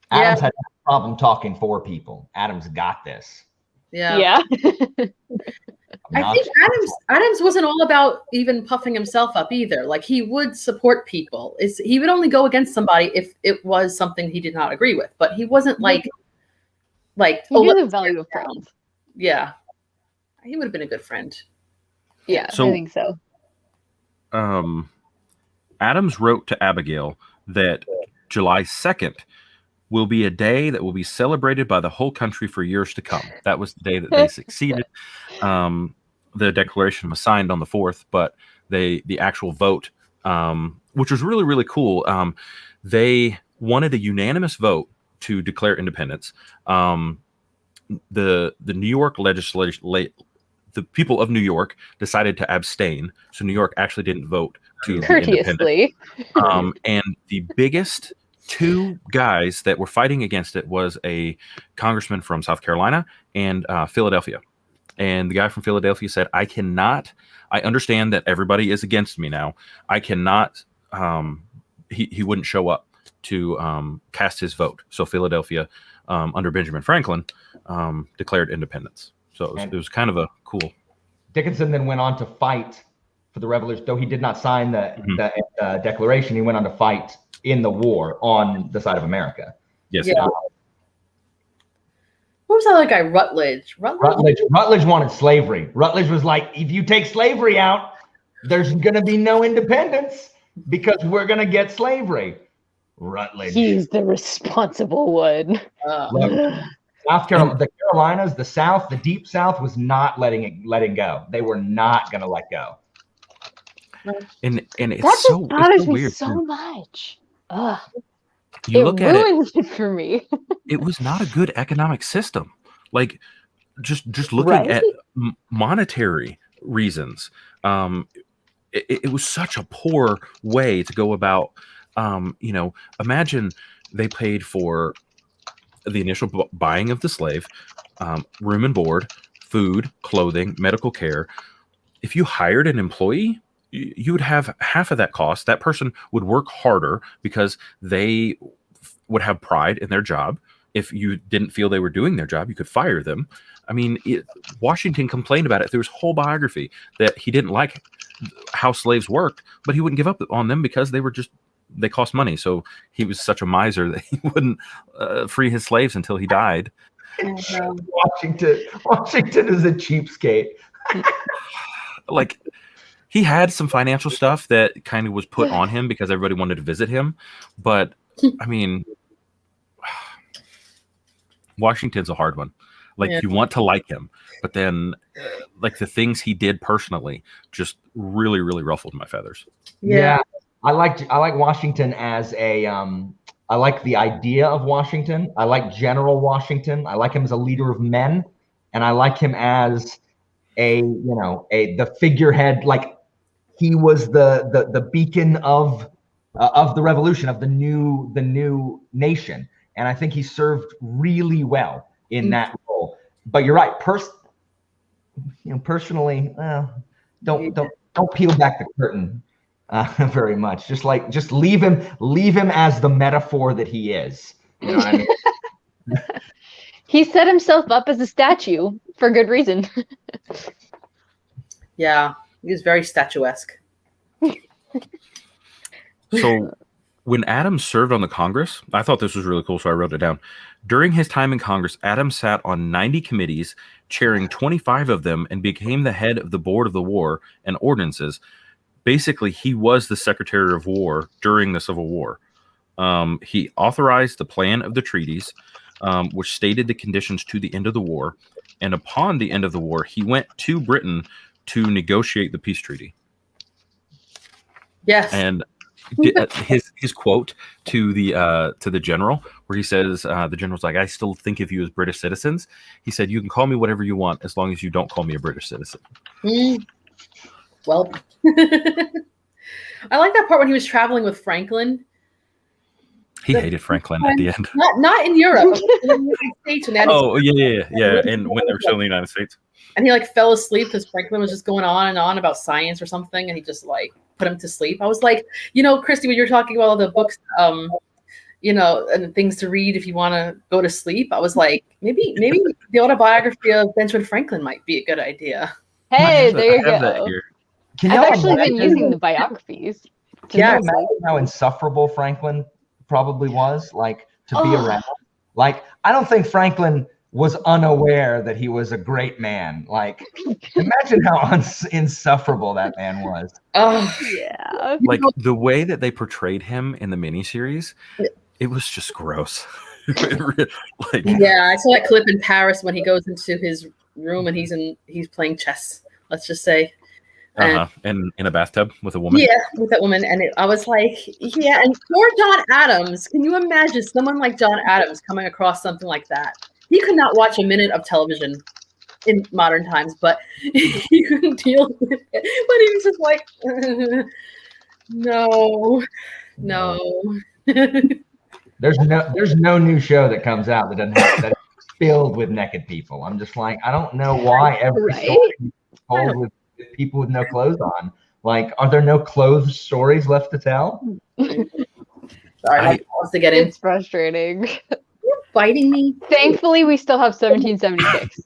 Adams had no problem talking for people. Adams got this. Yeah. I think Adams wasn't all about even puffing himself up either. Like he would support people. He would only go against somebody if it was something he did not agree with. But he wasn't like he knew the value of friends. Yeah. He would have been a good friend. Yeah, I think so. Adams wrote to Abigail that July 2nd will be a day that will be celebrated by the whole country for years to come. That was the day that they succeeded. The Declaration was signed on the 4th, but the actual vote, which was really, really cool, they wanted a unanimous vote to declare independence. The New York legislature, the people of New York decided to abstain, so New York actually didn't vote to courteously. And the biggest two guys that were fighting against it was a congressman from South Carolina and Philadelphia. And the guy from Philadelphia said, I understand that everybody is against me now. I cannot, he wouldn't show up to cast his vote. So Philadelphia, under Benjamin Franklin, declared independence. So it was kind of a cool. Dickinson then went on to fight for the revolution, though he did not sign the Declaration. He went on to fight in the war on the side of America. Yes. Yeah. What was that other guy? Rutledge wanted slavery. Rutledge was like, if you take slavery out, there's going to be no independence because we're going to get slavery. Rutledge. He's the responsible one. South Carolina, the Carolinas, the South, the Deep South was not letting go. They were not going to let go. And it's that so bothers me weird so much. Ugh. You look at it for me. It was not a good economic system. Like just looking at monetary reasons, it was such a poor way to go about. Imagine they paid for the initial buying of the slave, room and board, food, clothing, medical care. If you hired an employee, you would have half of that cost. That person would work harder because they would have pride in their job. If you didn't feel they were doing their job, you could fire them. I mean, Washington complained about it through his whole biography that he didn't like how slaves worked, but he wouldn't give up on them because they cost money. So he was such a miser that he wouldn't free his slaves until he died. Washington is a cheapskate. Like, he had some financial stuff that kind of was put on him because everybody wanted to visit him. But I mean, Washington's a hard one. Like, you want to like him, but then like the things he did personally just really, really ruffled my feathers. Yeah. I like Washington as I like the idea of Washington. I like General Washington. I like him as a leader of men, and I like him as the figurehead. Like, he was the beacon of the revolution, of the new nation, and I think he served really well in that role. But you're right. Personally, don't peel back the curtain very much. Just leave him as the metaphor that he is. You know what I mean? He set himself up as a statue for good reason. Yeah, he was very statuesque. So when Adams served on the Congress, I thought this was really cool, so I wrote it down. During his time in Congress, Adams sat on 90 committees, chairing 25 of them, and became the head of the Board of the War and Ordinances. Basically, he was the Secretary of War during the Civil War. He authorized the plan of the treaties, which stated the conditions to the end of the war. And upon the end of the war, he went to Britain to negotiate the peace treaty. Yes. And his quote to the general, where he says, the general's like, "I still think of you as British citizens." He said, "You can call me whatever you want as long as you don't call me a British citizen." Well, I like that part when he was traveling with Franklin. He hated Franklin at the end. Not in Europe, in the United States. And yeah. And when they were still in the United States. And he fell asleep because Franklin was just going on and on about science or something, and he just put him to sleep. I was like, Christy, when you were talking about all the books, and things to read if you want to go to sleep, I was like, maybe the autobiography of Benjamin Franklin might be a good idea. Hey, there you go. I've actually been using the biographies. Can you imagine how insufferable Franklin probably was, to be around? I don't think Franklin was unaware that he was a great man. Imagine how insufferable that man was. Oh, yeah. The way that they portrayed him in the miniseries, it was just gross. Yeah, I saw that clip in Paris when he goes into his room and he's playing chess, let's just say. And in a bathtub with a woman. Yeah, with that woman. And I was like, yeah, and poor John Adams. Can you imagine someone like John Adams coming across something like that? He could not watch a minute of television in modern times, but he couldn't deal with it. But he was just like, no. There's no new show that comes out that doesn't have that's filled with naked people. I'm just like, I don't know why every story is told with people with no clothes on. Are there no clothes stories left to tell? Sorry, to get in. It's frustrating. You're biting me. Thankfully, we still have 1776.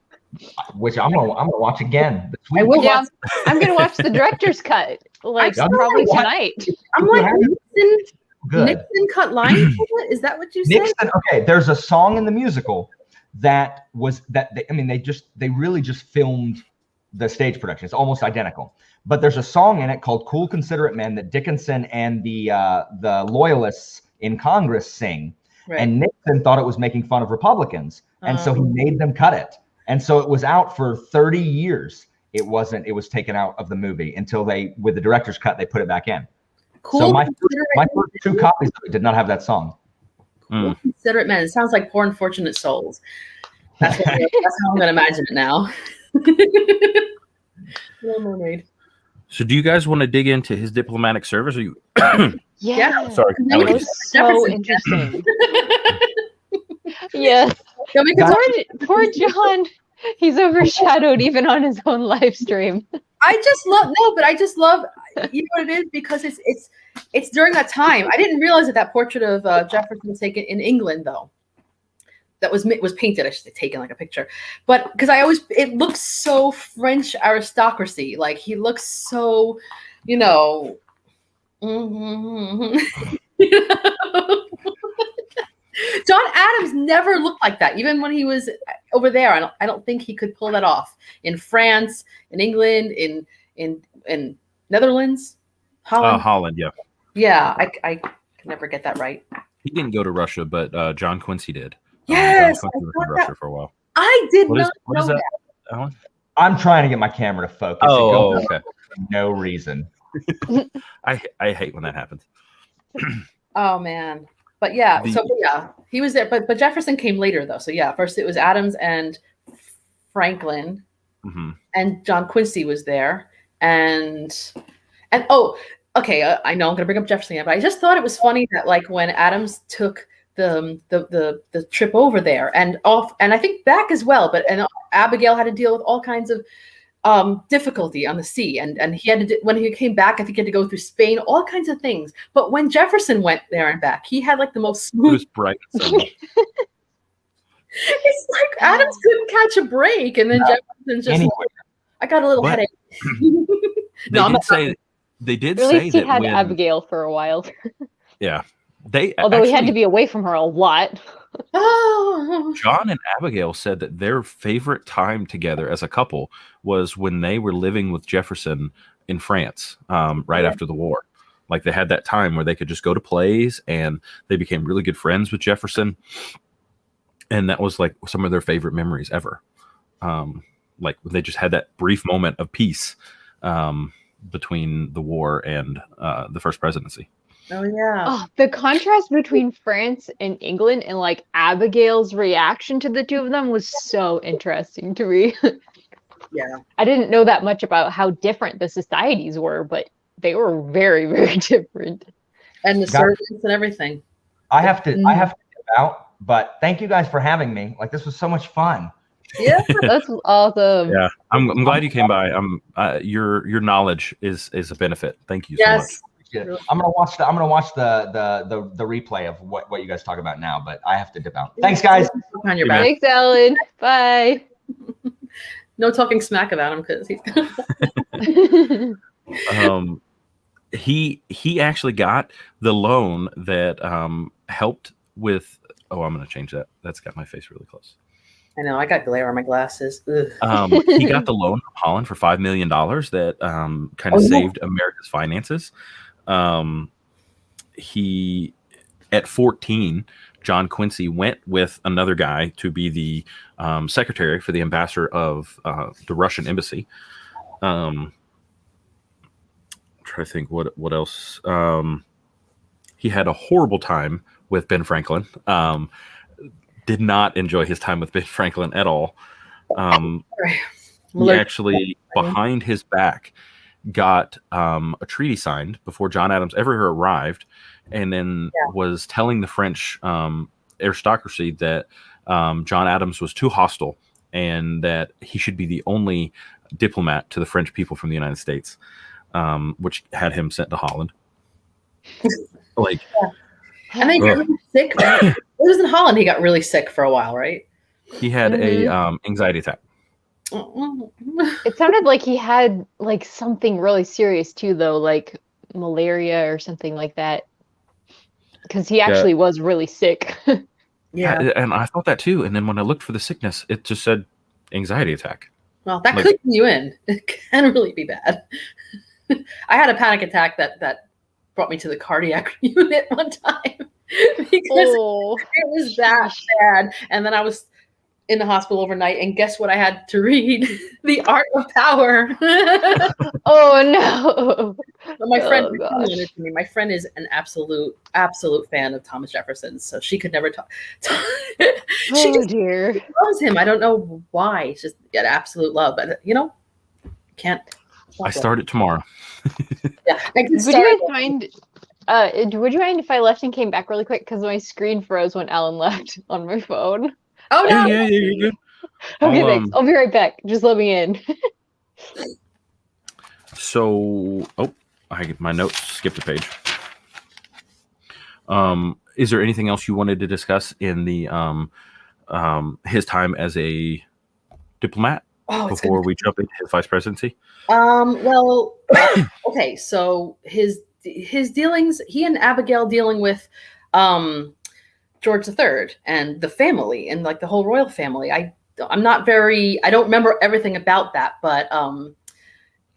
Which I'm gonna watch again. I will watch. I'm gonna watch the director's cut, probably tonight. I'm like, Nixon cut lines. Is that what you said? Nixon. Okay, there's a song in the musical that they really just filmed the stage production. It's almost identical, but there's a song in it called "Cool Considerate Men" that Dickinson and the loyalists in Congress sing. Right. And Nixon thought it was making fun of Republicans, and so he made them cut it. And so it was out for 30 years. It wasn't. It was taken out of the movie until with the director's cut, they put it back in. Cool. So my first two copies of it did not have that song. What considerate men. It sounds like poor unfortunate souls. That's how I'm going to imagine it now. Little Mermaid. So do you guys want to dig into his diplomatic service? Or you? Yeah. Sorry. That was so interesting. Yes. Poor John. He's overshadowed even on his own live stream. I just love, you know what it is? Because it's during that time. I didn't realize that portrait of Jefferson was taken in England, though. That was painted, I should say, taken like a picture. But because it looks so French aristocracy. Like he looks so, you know. John Adams never looked like that, even when he was over there. I don't think he could pull that off in France, in England, in Netherlands, Holland. Holland, yeah. Yeah, I can never get that right. He didn't go to Russia, but John Quincy did. Yes, John Quincy was in Russia for a while. I did not know that. Alan? I'm trying to get my camera to focus. Okay. For no reason. I hate when that happens. Oh man. But yeah, he was there. But Jefferson came later though. So yeah, first it was Adams and Franklin, and John Quincy was there, and oh, okay. I know I'm gonna bring up Jefferson, but I just thought it was funny that like when Adams took the trip over there and I think back as well, and Abigail had to deal with all kinds of difficulty on the sea, and he had to when he came back, I think he had to go through Spain, all kinds of things. But when Jefferson went there and back, he had like the most smooth. It was bright. It's like Adams couldn't catch a break, and then Jefferson just like, I got a little headache. They did At say least he that had Abigail for a while. Yeah. Although he had to be away from her a lot. John and Abigail said that their favorite time together as a couple was when they were living with Jefferson in France, right after the war. Like they had that time where they could just go to plays, and they became really good friends with Jefferson. And that was like some of their favorite memories ever. Like they just had that brief moment of peace between the war and the first presidency. Oh yeah. Oh, the contrast between France and England and like Abigail's reaction to the two of them was so interesting to me. Yeah. I didn't know that much about how different the societies were, but they were very, very different. And the servants and everything. I have to dip out, but thank you guys for having me. Like this was so much fun. Yeah, that's awesome. Yeah, I'm glad you came by. Your knowledge is a benefit. Thank you so much. I'm gonna watch the replay of what you guys talk about now, but I have to dip out. Thanks, guys. On your back. Thanks, Alan. Bye. No talking smack about him because he's. He actually got the loan that helped with. Oh, I'm gonna change that. That's got my face really close. I know. I got glare on my glasses. He got the loan from Holland for $5 million that kind of saved America's finances. He, at 14, John Quincy went with another guy to be the secretary for the ambassador of the Russian embassy. Try to think what else. He had a horrible time with Ben Franklin. Did not enjoy his time with Ben Franklin at all. He actually, behind his back, got a treaty signed before John Adams ever arrived, and then was telling the French aristocracy that John Adams was too hostile and that he should be the only diplomat to the French people from the United States, which had him sent to Holland. And then he got really sick. It was in Holland. He got really sick for a while, right? He had a anxiety attack. It sounded like he had like something really serious too, though, like malaria or something like that. Because he actually was really sick. Yeah, and I thought that too. And then when I looked for the sickness, it just said anxiety attack. Well, that could do you in. It can really be bad. I had a panic attack that brought me to the cardiac unit one time because it was that bad. And then I was in the hospital overnight, and guess what I had to read? The Art of Power. Oh no. My friend gosh. it to me. My friend is an absolute fan of Thomas Jefferson, so she could never talk. She just dear. loves him. I don't know why. It's just an absolute love, but can't. I start it tomorrow. Yeah, would you mind if I left and came back really quick, because my screen froze when Alan left on my phone? Oh no! Yeah, you're good. Okay, thanks. I'll be right back. Just let me in. So, my notes skipped a page. Is there anything else you wanted to discuss in the his time as a diplomat before we jump into his vice presidency? Well, okay. So his dealings, he and Abigail dealing with George III and the family and like the whole royal family. I don't remember everything about that, but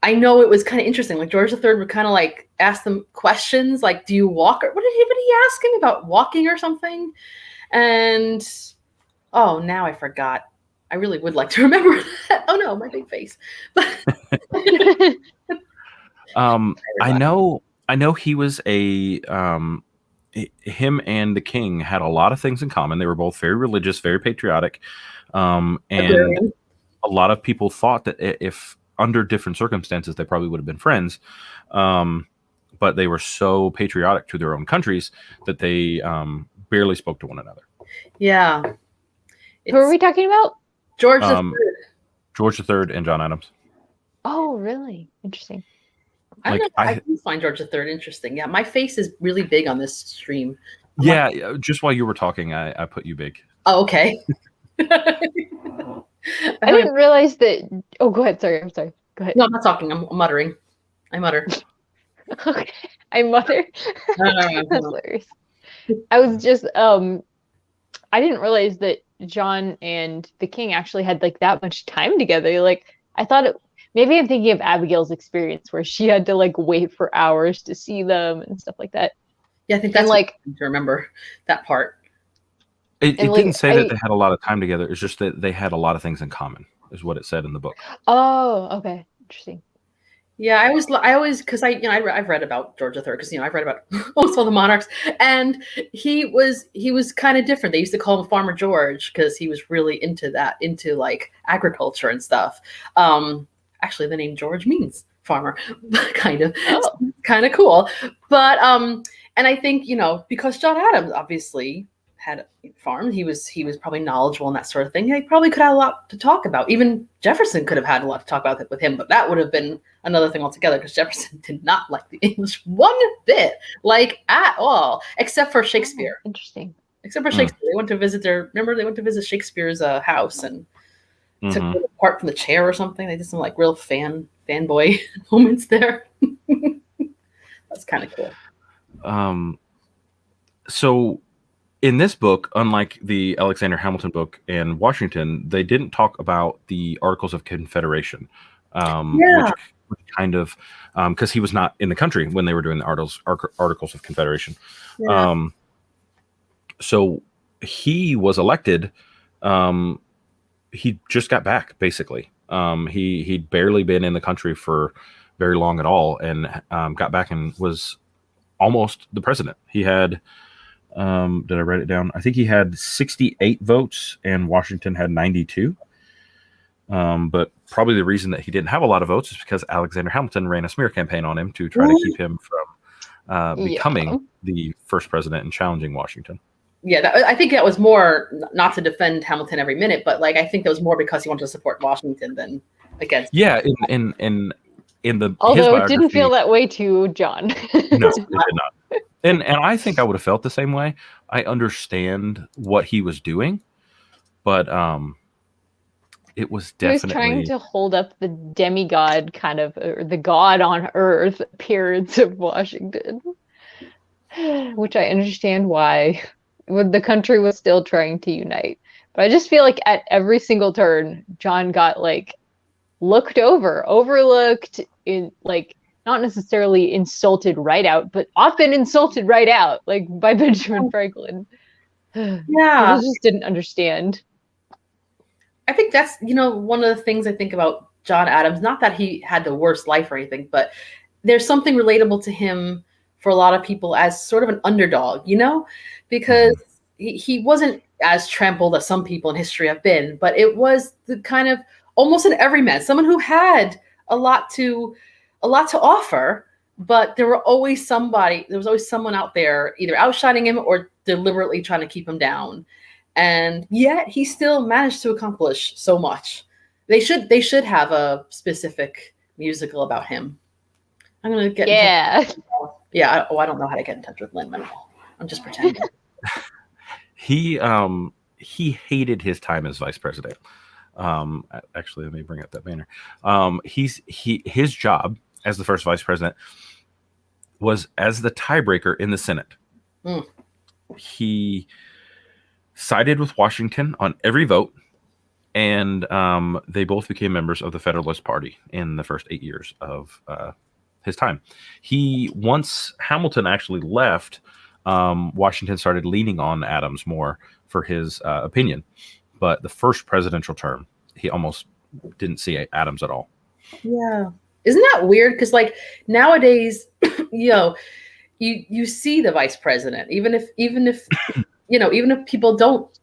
I know it was kind of interesting. Like George III would kind of like ask them questions, like, "Do you walk?" Or what did he ask him about walking or something? And now I forgot. I really would like to remember that. Oh no, my big face. I know he was him and the king had a lot of things in common. They were both very religious, very patriotic. And a lot of people thought that if under different circumstances, they probably would have been friends. But they were so patriotic to their own countries that they barely spoke to one another. Yeah. Who are we talking about? George III. George III and John Adams. Oh, really? Interesting. I do find George III interesting. Yeah, my face is really big on this stream. Just while you were talking, I put you big. Oh, okay. I didn't realize that. Oh, go ahead. Sorry. I'm sorry. Go ahead. No, I'm not talking. I'm muttering. I mutter. Okay. I mutter. No. That's hilarious. I was just I didn't realize that John and the king actually had like that much time together. Like I thought maybe I'm thinking of Abigail's experience where she had to like wait for hours to see them and stuff like that. Yeah, I think that's like to remember that part. It didn't say that they had a lot of time together. It's just that they had a lot of things in common, is what it said in the book. Oh, okay, interesting. Yeah, I always, because I've read about George III because I've read about almost all the monarchs, and he was kind of different. They used to call him Farmer George because he was really into like agriculture and stuff. Actually, the name George means farmer, kind of. Oh. Kind of cool. But and I think because John Adams obviously had a farm, he was probably knowledgeable and that sort of thing. He probably could have a lot to talk about. Even Jefferson could have had a lot to talk about with him, but that would have been another thing altogether because Jefferson did not like the English one bit, like at all, except for Shakespeare. Oh, interesting. Except for Shakespeare, they went to visit Shakespeare's house and took it apart from the chair or something. They did some like real fanboy moments there. That's kind of cool. So in this book, unlike the Alexander Hamilton book and Washington, they didn't talk about the Articles of Confederation, which kind of because he was not in the country when they were doing the Articles of Confederation. Yeah. So he was elected. He just got back, basically. He'd barely been in the country for very long at all, and got back and was almost the president. He had, did I write it down? I think he had 68 votes, and Washington had 92. But probably the reason that he didn't have a lot of votes is because Alexander Hamilton ran a smear campaign on him to try to keep him from becoming the first president and challenging Washington. Yeah, I think that was more not to defend Hamilton every minute, but like I think that was more because he wanted to support Washington than against. Yeah, in the although it didn't feel that way to John. No, it did not. And I think I would have felt the same way. I understand what he was doing, but it was definitely he was trying to hold up the demigod kind of, or the god on earth appearance of Washington, which I understand why. When the country was still trying to unite. But I just feel like at every single turn, John got like looked over, overlooked, in like not necessarily insulted right out, but often insulted right out, like by Benjamin Franklin. Yeah. I just didn't understand. I think that's, one of the things I think about John Adams, not that he had the worst life or anything, but there's something relatable to him for a lot of people as sort of an underdog, because he wasn't as trampled as some people in history have been, but it was the kind of almost an everyman, someone who had a lot to offer, but there was always someone out there either outshining him or deliberately trying to keep him down. And yet he still managed to accomplish so much. They should have a specific musical about him. I'm gonna get yeah. Yeah. I don't know how to get in touch with Lin-Manuel. I'm just pretending. He hated his time as vice president. Actually, let me bring up that banner. His job as the first vice president was as the tiebreaker in the Senate. He sided with Washington on every vote, and they both became members of the Federalist Party in the first 8 years of his time. Once Hamilton actually left, Washington started leaning on Adams more for his opinion. But the first presidential term, he almost didn't see Adams at all. Yeah. Isn't that weird? Because like nowadays, you see the vice president, even if even if people don't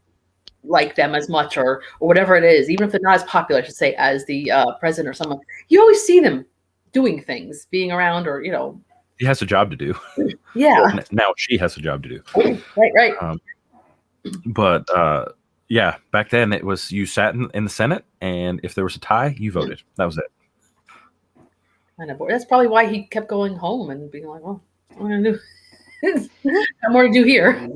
like them as much or whatever it is, even if they're not as popular, I should say, as the president or someone, you always see them doing things, being around, or he has a job to do. Yeah. Well, now she has a job to do. Right. But yeah, back then it was you sat in the Senate, and if there was a tie, you voted. That was it. Kind of bored. That's probably why he kept going home and being like, "Well, what am I gonna do? Got more to do here."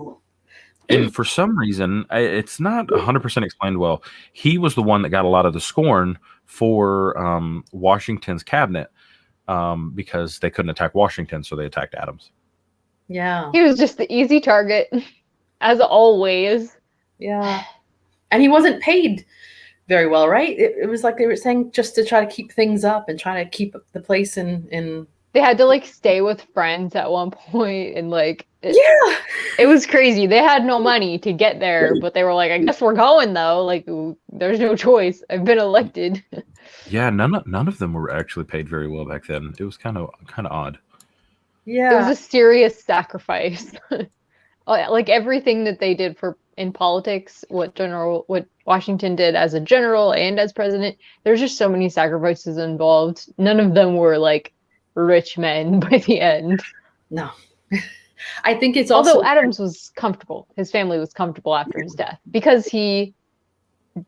And for some reason, it's not 100% explained well. He was the one that got a lot of the scorn for Washington's cabinet because they couldn't attack Washington, so they attacked Adams. Yeah. He was just the easy target, as always. Yeah. And he wasn't paid very well, right? It was like they were saying just to try to keep things up and try to keep the place in. They had to like stay with friends at one point, and it was crazy. They had no money to get there, but they were like, I guess we're going though. Like, there's no choice. I've been elected. Yeah, none of them were actually paid very well back then. It was kind of odd. Yeah. It was a serious sacrifice. Like everything that they did in politics, what Washington did as a general and as president, there's just so many sacrifices involved. None of them were like rich men by the end. No. I think it's also... Although Adams was comfortable. His family was comfortable after his death because he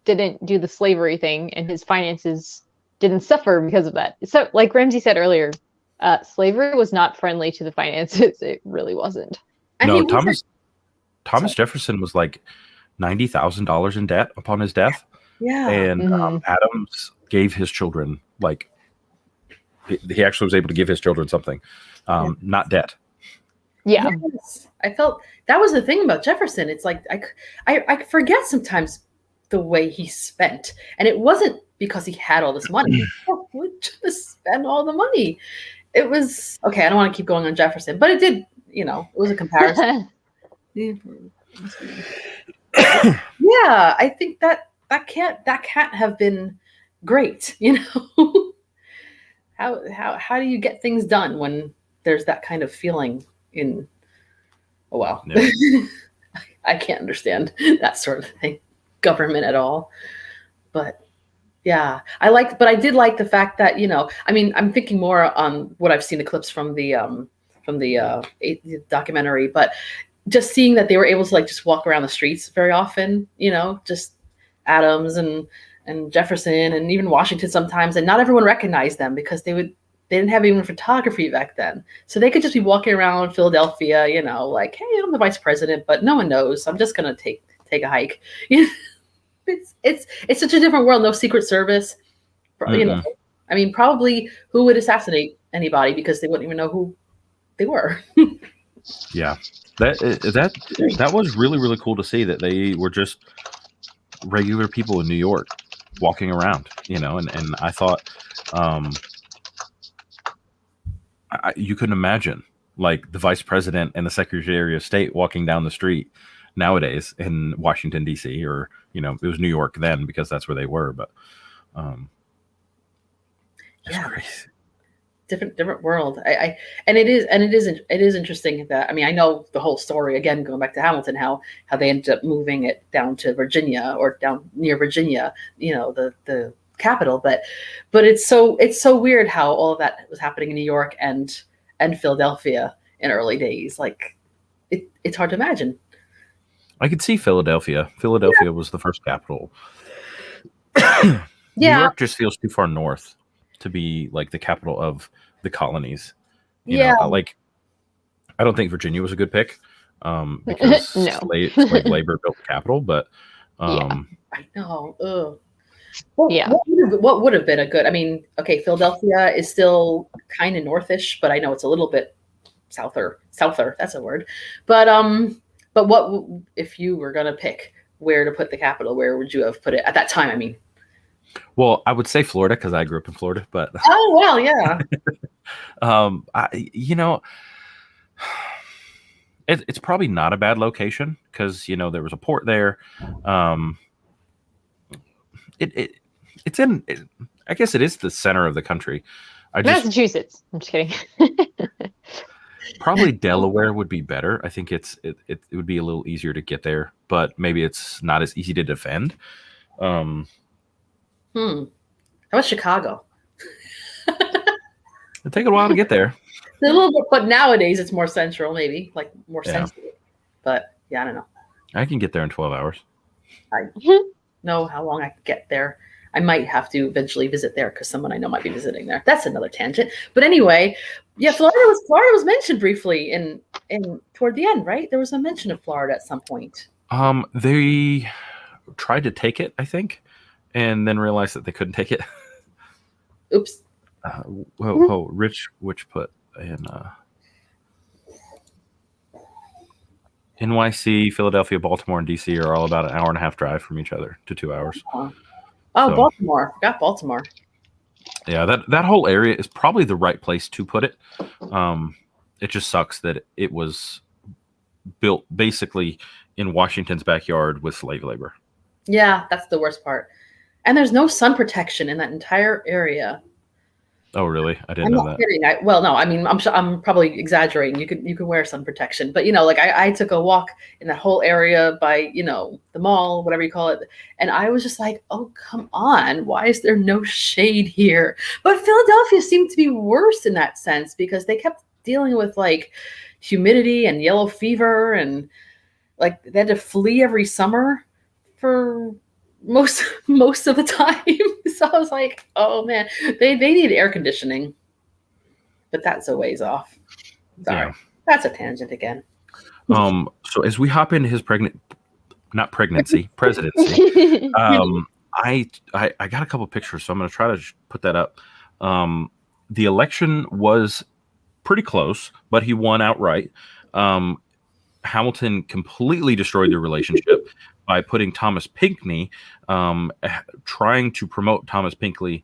didn't do the slavery thing and his finances didn't suffer because of that. So like Ramsey said earlier, slavery was not friendly to the finances. It really wasn't. No, Thomas Jefferson was like $90,000 in debt upon his death. Yeah. And Adams gave his children, like, he actually was able to give his children something, not debt. Yeah. Yes. I felt that was the thing about Jefferson. It's like I forget sometimes the way he spent. And it wasn't because he had all this money. He would just spend all the money. It was okay. I don't want to keep going on Jefferson, but it did, it was a comparison. Yeah, I think that can't have been great. How do you get things done when there's that kind of feeling in? Oh wow, yeah. I can't understand that sort of thing, government at all. But yeah, I did like the fact that I'm thinking more on what I've seen the clips from the documentary, but just seeing that they were able to like just walk around the streets very often, just Adams and Jefferson and even Washington sometimes, and not everyone recognized them because they didn't have even photography back then. So they could just be walking around Philadelphia, like, hey, I'm the vice president, but no one knows. I'm just gonna take a hike. It's such a different world. No Secret Service. Probably who would assassinate anybody because they wouldn't even know who they were. Yeah. That was really, really cool to see that they were just regular people in New York walking around, and I thought you couldn't imagine like the vice president and the secretary of state walking down the street nowadays in Washington D.C. or it was New York then because that's where they were. But it's crazy. Different world. And it is interesting that I know the whole story again going back to Hamilton, how they ended up moving it down to Virginia or down near Virginia, the capital. But it's so weird how all of that was happening in New York and Philadelphia in early days. Like it's hard to imagine. I could see Philadelphia. Philadelphia was the first capital. New York just feels too far north to be like the capital of the colonies. You know, I don't think Virginia was a good pick because slave labor built the capital, but I know. Ugh. Well, what would have been a good? Philadelphia is still kind of northish, but I know it's a little bit souther. That's a word. But what if you were gonna pick where to put the capital? Where would you have put it at that time? Well, I would say Florida because I grew up in Florida, but oh well, yeah. It's probably not a bad location because there was a port there. It's in. I guess it is the center of the country. Massachusetts. I'm just kidding. Probably Delaware would be better. I think it would be a little easier to get there, but maybe it's not as easy to defend. How about Chicago? It'd take a while to get there. A little bit, but nowadays it's more central, maybe like more central. But I don't know. I can get there in 12 hours. I know how long I can get there. I might have to eventually visit there because someone I know might be visiting there. That's another tangent. But anyway, Florida was mentioned briefly in toward the end, right? There was a mention of Florida at some point. They tried to take it, I think, and then realized that they couldn't take it. Oops. Rich, which put in NYC, Philadelphia, Baltimore, and DC are all about an hour and a half drive from each other to 2 hours. Baltimore. Forgot Baltimore. Yeah, that whole area is probably the right place to put it. It just sucks that it was built basically in Washington's backyard with slave labor. Yeah, that's the worst part. And there's no sun protection in that entire area. Oh, really? I didn't know that. Kidding. I'm probably exaggerating. You can wear sun protection, but I took a walk in that whole area by the mall, whatever you call it, and I was just like, oh come on, why is there no shade here? But Philadelphia seemed to be worse in that sense because they kept dealing with like humidity and yellow fever and like they had to flee every summer for most of the time. So I was like, oh man, they need air conditioning, but that's a ways off. Sorry, that's a tangent again. So as we hop into his presidency, I got a couple pictures, so I'm going to try to put that up. The election was pretty close, but he won outright. Hamilton completely destroyed their relationship by putting Thomas Pinckney, trying to promote Thomas Pinckney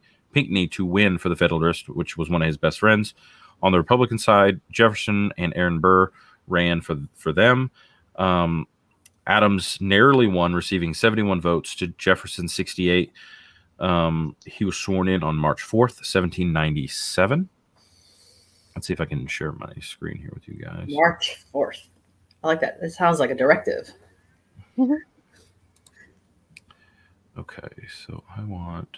to win for the Federalist, which was one of his best friends. On the Republican side, Jefferson and Aaron Burr ran for them. Adams narrowly won, receiving 71 votes to Jefferson's 68. He was sworn in on March 4th, 1797. Let's see if I can share my screen here with you guys. March 4th. I like that. It sounds like a directive. Mm-hmm. Okay, so I want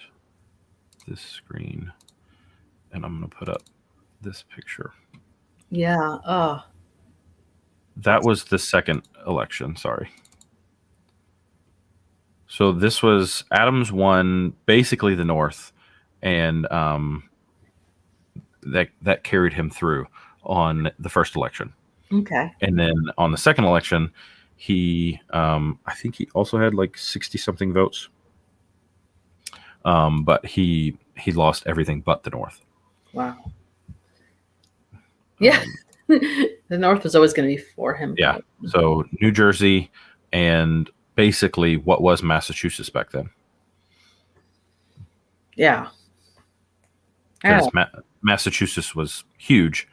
this screen, and I'm going to put up this picture. Yeah. That was the second election. Sorry. So this was Adams won basically the North, and that carried him through on the first election. Okay. And then on the second election, he I think he also had like 60 something votes. But he lost everything but the North. Wow. Yeah. The North was always going to be for him. Yeah. So New Jersey and basically what was Massachusetts back then. Yeah. Because Massachusetts was huge.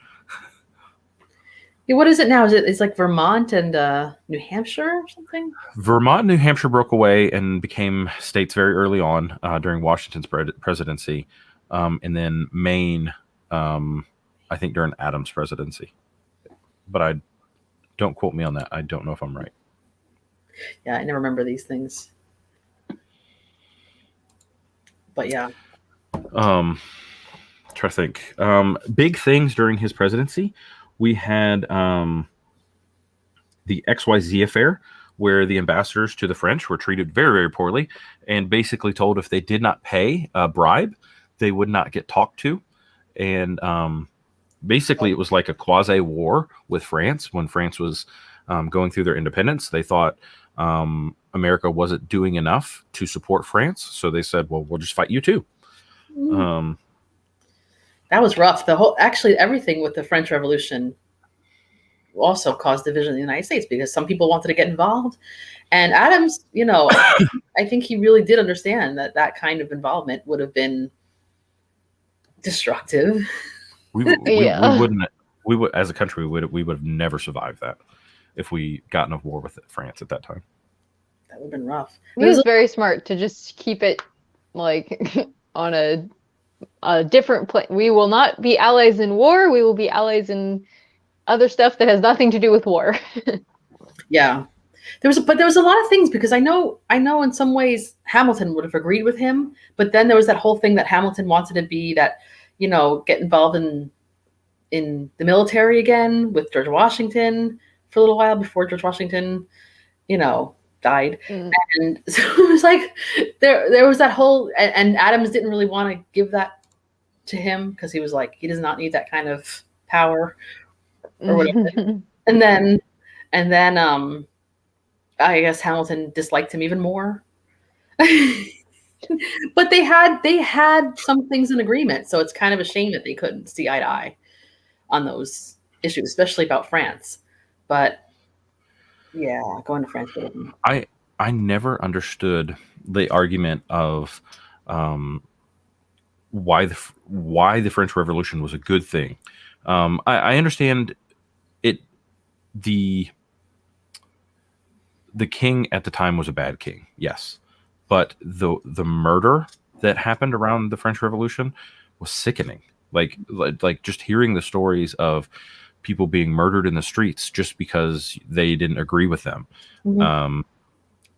Yeah, what is it now? It's like Vermont and New Hampshire or something? Vermont and New Hampshire broke away and became states very early on during Washington's presidency. And then Maine, I think during Adams' presidency. But don't quote me on that. I don't know if I'm right. Yeah, I never remember these things. But yeah. Try to think. Big things during his presidency. We had the XYZ affair, where the ambassadors to the French were treated very, very poorly and basically told if they did not pay a bribe, they would not get talked to. And basically, it was like a quasi-war with France when France was going through their independence. They thought America wasn't doing enough to support France, so they said, well, we'll just fight you too. That was rough. Actually, everything with the French Revolution also caused division in the United States because some people wanted to get involved. And Adams, I think he really did understand that kind of involvement would have been destructive. We wouldn't. We would, as a country, we would have never survived that if we got in a war with France at that time. That would have been rough. He was very smart to just keep it like on a different place. We will not be allies in war. We will be allies in other stuff that has nothing to do with war. Yeah. There was a lot of things because I know in some ways Hamilton would have agreed with him, but then there was that whole thing that Hamilton wanted to be that, get involved in the military again with George Washington for a little while before George Washington, died. And so it was like there was that whole and Adams didn't really want to give that to him because he was like, he does not need that kind of power or whatever. and then I guess Hamilton disliked him even more. But they had some things in agreement, so it's kind of a shame that they couldn't see eye to eye on those issues, especially about France. But yeah, going to France. I never understood the argument of why the French Revolution was a good thing. I understand it. The king at the time was a bad king, yes, but the murder that happened around the French Revolution was sickening. Like just hearing the stories of people being murdered in the streets just because they didn't agree with them. Mm-hmm.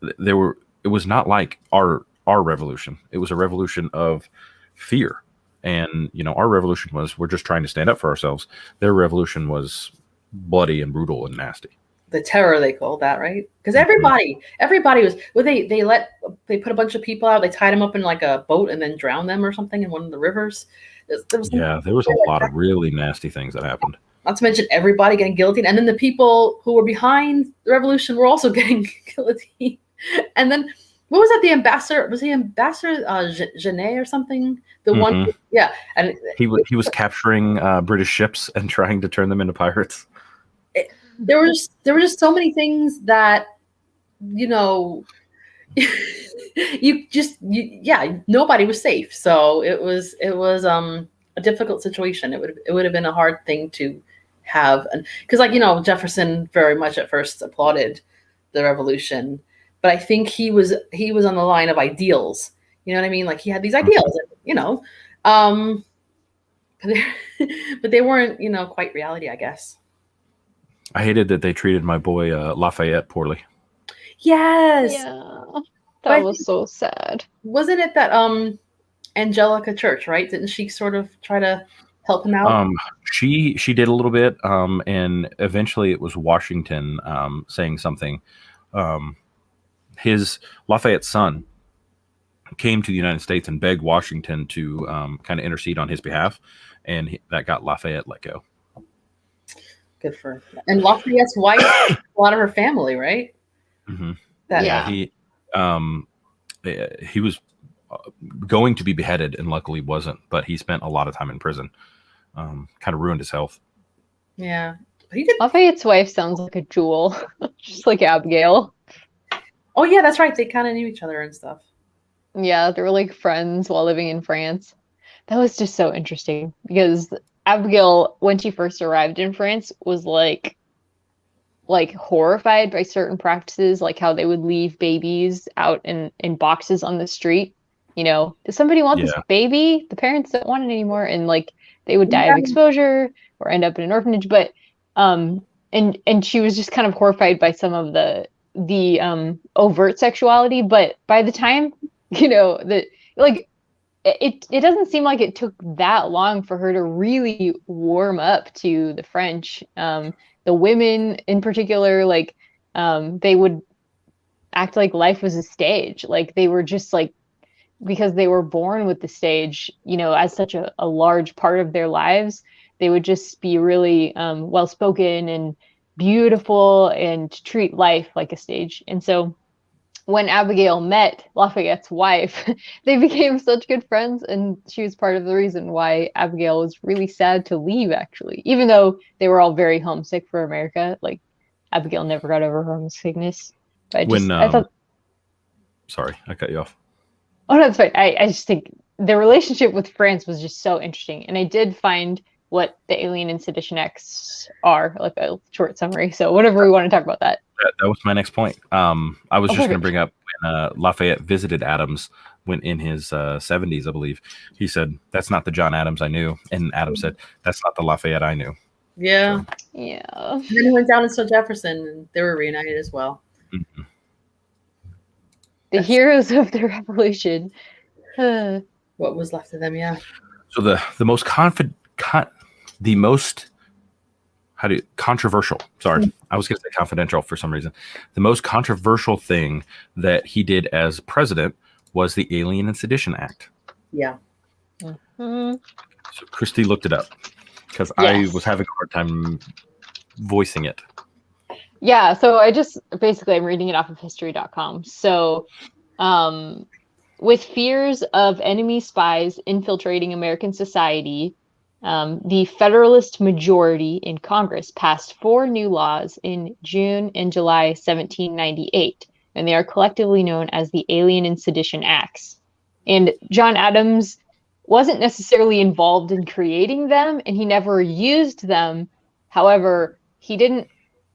It was not like our revolution. It was a revolution of fear. And, our revolution was, we're just trying to stand up for ourselves. Their revolution was bloody and brutal and nasty. The terror, they called that, right? Because everybody was, they put a bunch of people out, they tied them up in like a boat and then drowned them or something in one of the rivers. There was a lot of really nasty things that happened. Not to mention everybody getting guillotined. And then the people who were behind the revolution were also getting guillotined. And then, what was that? The ambassador, was he Ambassador Genet or something? The one, yeah. And he was capturing British ships and trying to turn them into pirates. There were just so many things that, nobody was safe. So it was a difficult situation. It would have been a hard thing to have, because Jefferson very much at first applauded the revolution, but I think he was on the line of ideals. You know what I mean? Like he had these ideals, but they weren't quite reality, I guess. I hated that they treated my boy Lafayette poorly. Yes. Yeah. That was so sad. Wasn't it that Angelica Church, right? Didn't she sort of try to help him out? She did a little bit, and eventually it was Washington saying something. Lafayette's son came to the United States and begged Washington to kind of intercede on his behalf, and that got Lafayette let go. Good for her. And Lafayette's wife, a lot of her family, right? Mm-hmm. He was going to be beheaded and luckily wasn't, but he spent a lot of time in prison. Kind of ruined his health. Yeah. Lafayette's wife sounds like a jewel, just like Abigail. Oh yeah, that's right. They kind of knew each other and stuff. Yeah, they were like friends while living in France. That was just so interesting because Abigail, when she first arrived in France, was like like horrified by certain practices, like how they would leave babies out in boxes on the street. You know, does somebody want this baby? The parents don't want it anymore, and like they would die of exposure or end up in an orphanage. But and she was just kind of horrified by some of the overt sexuality. But by the time, you know, that like it doesn't seem like it took that long for her to really warm up to the French. The women in particular, like they would act like life was a stage. Like they were just like, because they were born with the stage, you know, as such a large part of their lives, they would just be really well-spoken and beautiful and treat life like a stage. And so when Abigail met Lafayette's wife, they became such good friends, and she was part of the reason why Abigail was really sad to leave, actually. Even though they were all very homesick for America, like Abigail never got over her homesickness. But I thought... Sorry, I cut you off. Oh, no, that's fine. I just think the relationship with France was just so interesting. And I did find what the Alien and Sedition Acts are, like a short summary. So whatever we want to talk about that. That was my next point. I was just going to bring up when Lafayette visited Adams when in his 70s, I believe. He said, "That's not the John Adams I knew." And Adams said, "That's not the Lafayette I knew." Yeah. So. Yeah. And then he went down and saw Jefferson, and they were reunited as well. Mm-hmm. The heroes of the revolution. What was left of them, yeah. So the most controversial. Sorry, I was going to say confidential for some reason. The most controversial thing that he did as president was the Alien and Sedition Act. Yeah. Mm-hmm. So Christy looked it up because I was having a hard time voicing it. Yeah, so I'm reading it off of history.com. So, with fears of enemy spies infiltrating American society, the Federalist majority in Congress passed 4 new laws in June and July 1798, and they are collectively known as the Alien and Sedition Acts. And John Adams wasn't necessarily involved in creating them, and he never used them. However, he didn't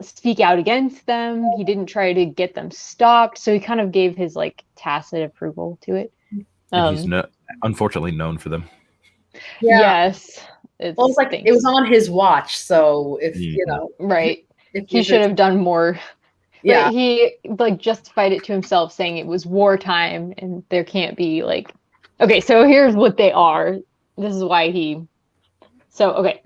speak out against them. He didn't try to get them stopped. So he kind of gave his like tacit approval to it. And he's unfortunately known for them. Yeah. Yes. It was on his watch. So if you know, right. If he should have done more. Yeah. But he like justified it to himself, saying it was wartime and there can't be like, okay, so here's what they are. This is why okay.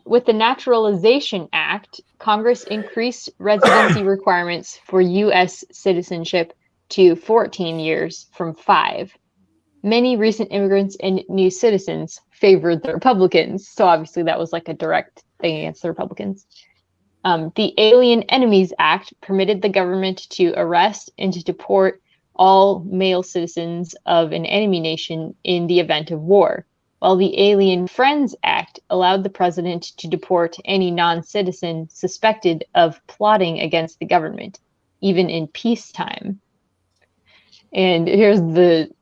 With the Naturalization Act, Congress increased residency requirements for U.S. citizenship to 14 years from 5. Many recent immigrants and new citizens favored the Republicans, so obviously that was like a direct thing against the Republicans. The Alien Enemies Act permitted the government to arrest and to deport all male citizens of an enemy nation in the event of war, while the Alien Friends Act allowed the president to deport any non-citizen suspected of plotting against the government, even in peacetime. And it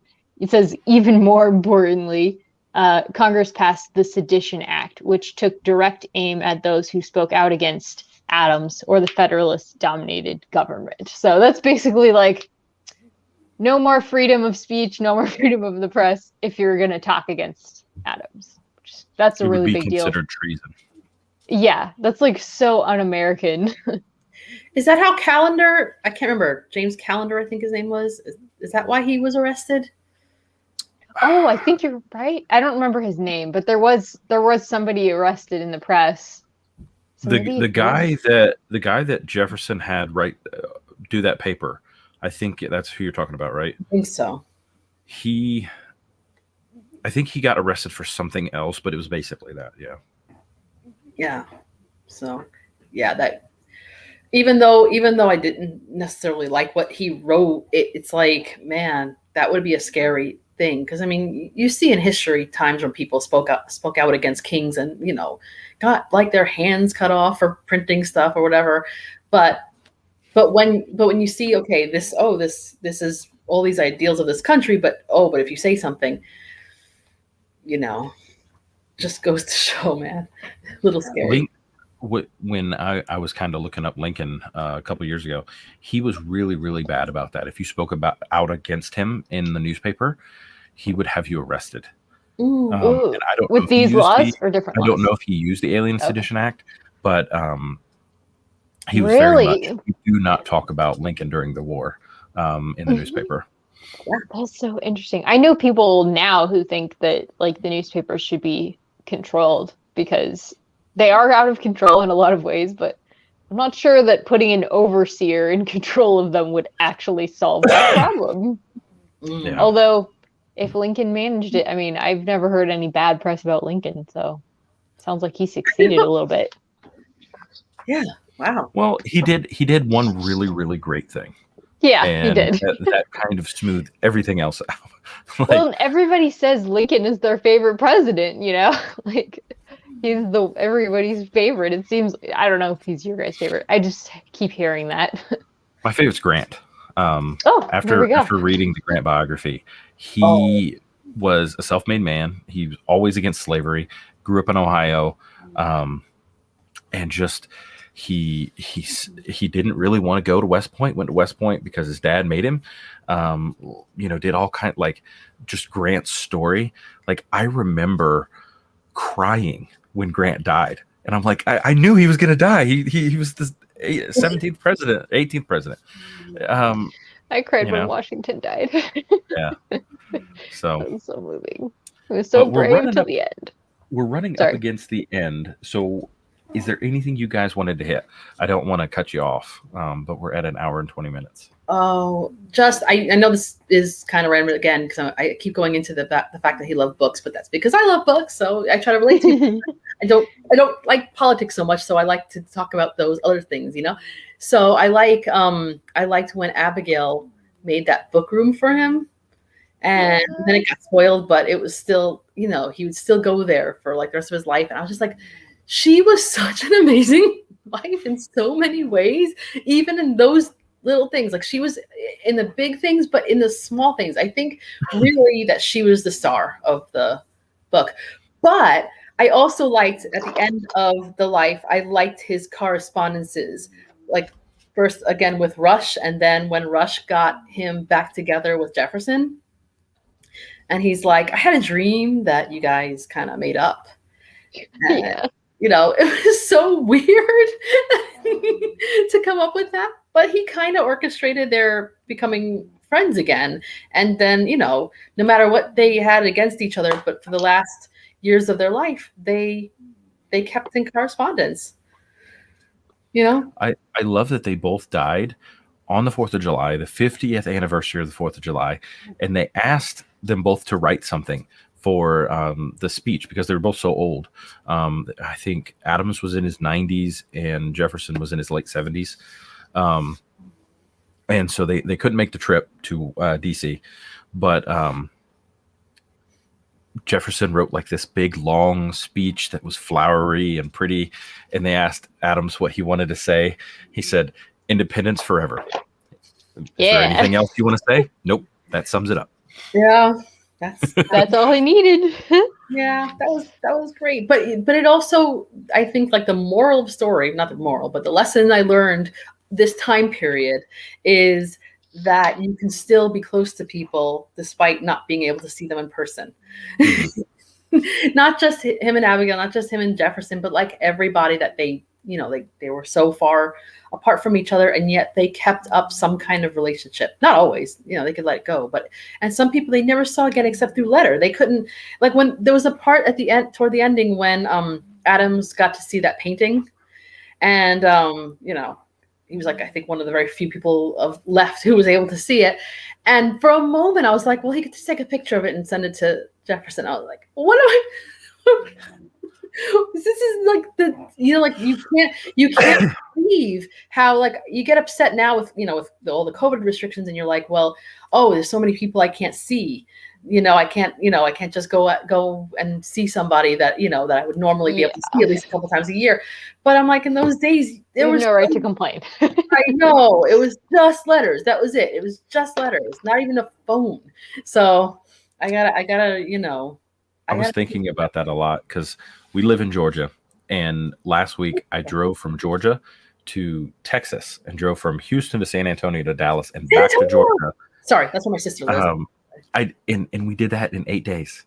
says, even more importantly, Congress passed the Sedition Act, which took direct aim at those who spoke out against Adams or the Federalist-dominated government. So that's basically like, no more freedom of speech, no more freedom of the press if you're going to talk against Adams. That's a really big deal. Considered treason. Yeah, that's like so un-American. Is that how Callender? I can't remember. James Callender, I think his name was. Is that why he was arrested? Oh, I think you're right. I don't remember his name, but there was somebody arrested in the press. So the guy that Jefferson had do that paper. I think that's who you're talking about, right? I think so. I think he got arrested for something else, but it was basically that, yeah. Yeah. So, yeah, that even though I didn't necessarily like what he wrote, it's like, man, that would be a scary thing. Because I mean, you see in history times when people spoke out against kings and, you know, got like their hands cut off for printing stuff or whatever. But when you see, okay, this is all these ideals of this country, but if you say something, you know, just goes to show, man, a little scary. when I was kind of looking up Lincoln a couple years ago, he was really, really bad about that. If you spoke out against him in the newspaper, he would have you arrested. Ooh. And I don't know With if he these used laws or different I laws? don't know if he used the Alien Okay. Sedition Act, but he was very Really? much, we do not talk about Lincoln during the war in the newspaper. That's so interesting. I know people now who think that like the newspapers should be controlled because they are out of control in a lot of ways, but I'm not sure that putting an overseer in control of them would actually solve that problem. Yeah. Although, if Lincoln managed it, I mean, I've never heard any bad press about Lincoln, so sounds like he succeeded a little bit. Yeah. Wow. Well, he did one really, really great thing. Yeah, and he did. that kind of smoothed everything else out. Like, well, everybody says Lincoln is their favorite president, you know? Like, he's everybody's favorite. It seems, I don't know if he's your guys' favorite. I just keep hearing that. my favorite's Grant. There we go. After reading the Grant biography, he was a self-made man. He was always against slavery, grew up in Ohio, and just he didn't really want to go to West Point. Went to West Point because his dad made him. Did all kind, like, just Grant's story. Like, I remember crying when Grant died, and I'm like, I knew he was gonna die. He was the 17th president, 18th president. I cried when Washington died. Yeah. So it was so moving. It was so brave to the end. We're running up against the end. So is there anything you guys wanted to hit? I don't want to cut you off, but we're at an hour and 20 minutes. Oh, I know this is kind of random again because I keep going into the fact that he loved books, but that's because I love books, so I try to relate to it. I don't like politics so much, so I like to talk about those other things, So I liked when Abigail made that book room for him, and then it got spoiled, but it was still, he would still go there for like the rest of his life, and I was just like, she was such an amazing wife in so many ways, even in those little things. Like, she was in the big things, but in the small things, I think really that she was the star of the book. But I also liked at the end of the life, I liked his correspondences, like first again with Rush, and then when Rush got him back together with Jefferson, and he's like, I had a dream that you guys kind of made up. And, it was so weird to come up with that, but he kind of orchestrated their becoming friends again. And then, no matter what they had against each other, but for the last years of their life, they kept in correspondence. I love that they both died on the 4th of July, the 50th anniversary of the 4th of July, and they asked them both to write something for the speech because they were both so old. I think Adams was in his 90s and Jefferson was in his late 70s. And so they couldn't make the trip to DC, but Jefferson wrote like this big long speech that was flowery and pretty, and they asked Adams what he wanted to say. He said, "Independence forever." Is there anything else you want to say? Nope, that sums it up. Yeah, that's all he needed. Yeah, that was great. But it also, I think, like the moral of the story, not the moral, but the lesson I learned this time period is that you can still be close to people despite not being able to see them in person. Not just him and Abigail, not just him and Jefferson, but like everybody that they were so far apart from each other, and yet they kept up some kind of relationship. Not always, they could let it go, and some people they never saw again except through letter. They couldn't, like when there was a part at the end, toward the ending, when Adams got to see that painting, and he was like, I think one of the very few people left who was able to see it. And for a moment, I was like, well, he could just take a picture of it and send it to Jefferson. I was like, what am I? This is like you can't believe how, like, you get upset now with all the COVID restrictions, and you're like, well, there's so many people I can't see. I can't just go and see somebody that that I would normally be able to see at least a couple times a year. But I'm like, in those days, there was no right to complain. I know, it was just letters. That was it. It was just letters, not even a phone. So I gotta. I was thinking about that a lot because we live in Georgia, And last week I drove from Georgia to Texas and drove from Houston to San Antonio to Dallas and back to Georgia. Sorry, that's where my sister lives. And we did that in 8 days.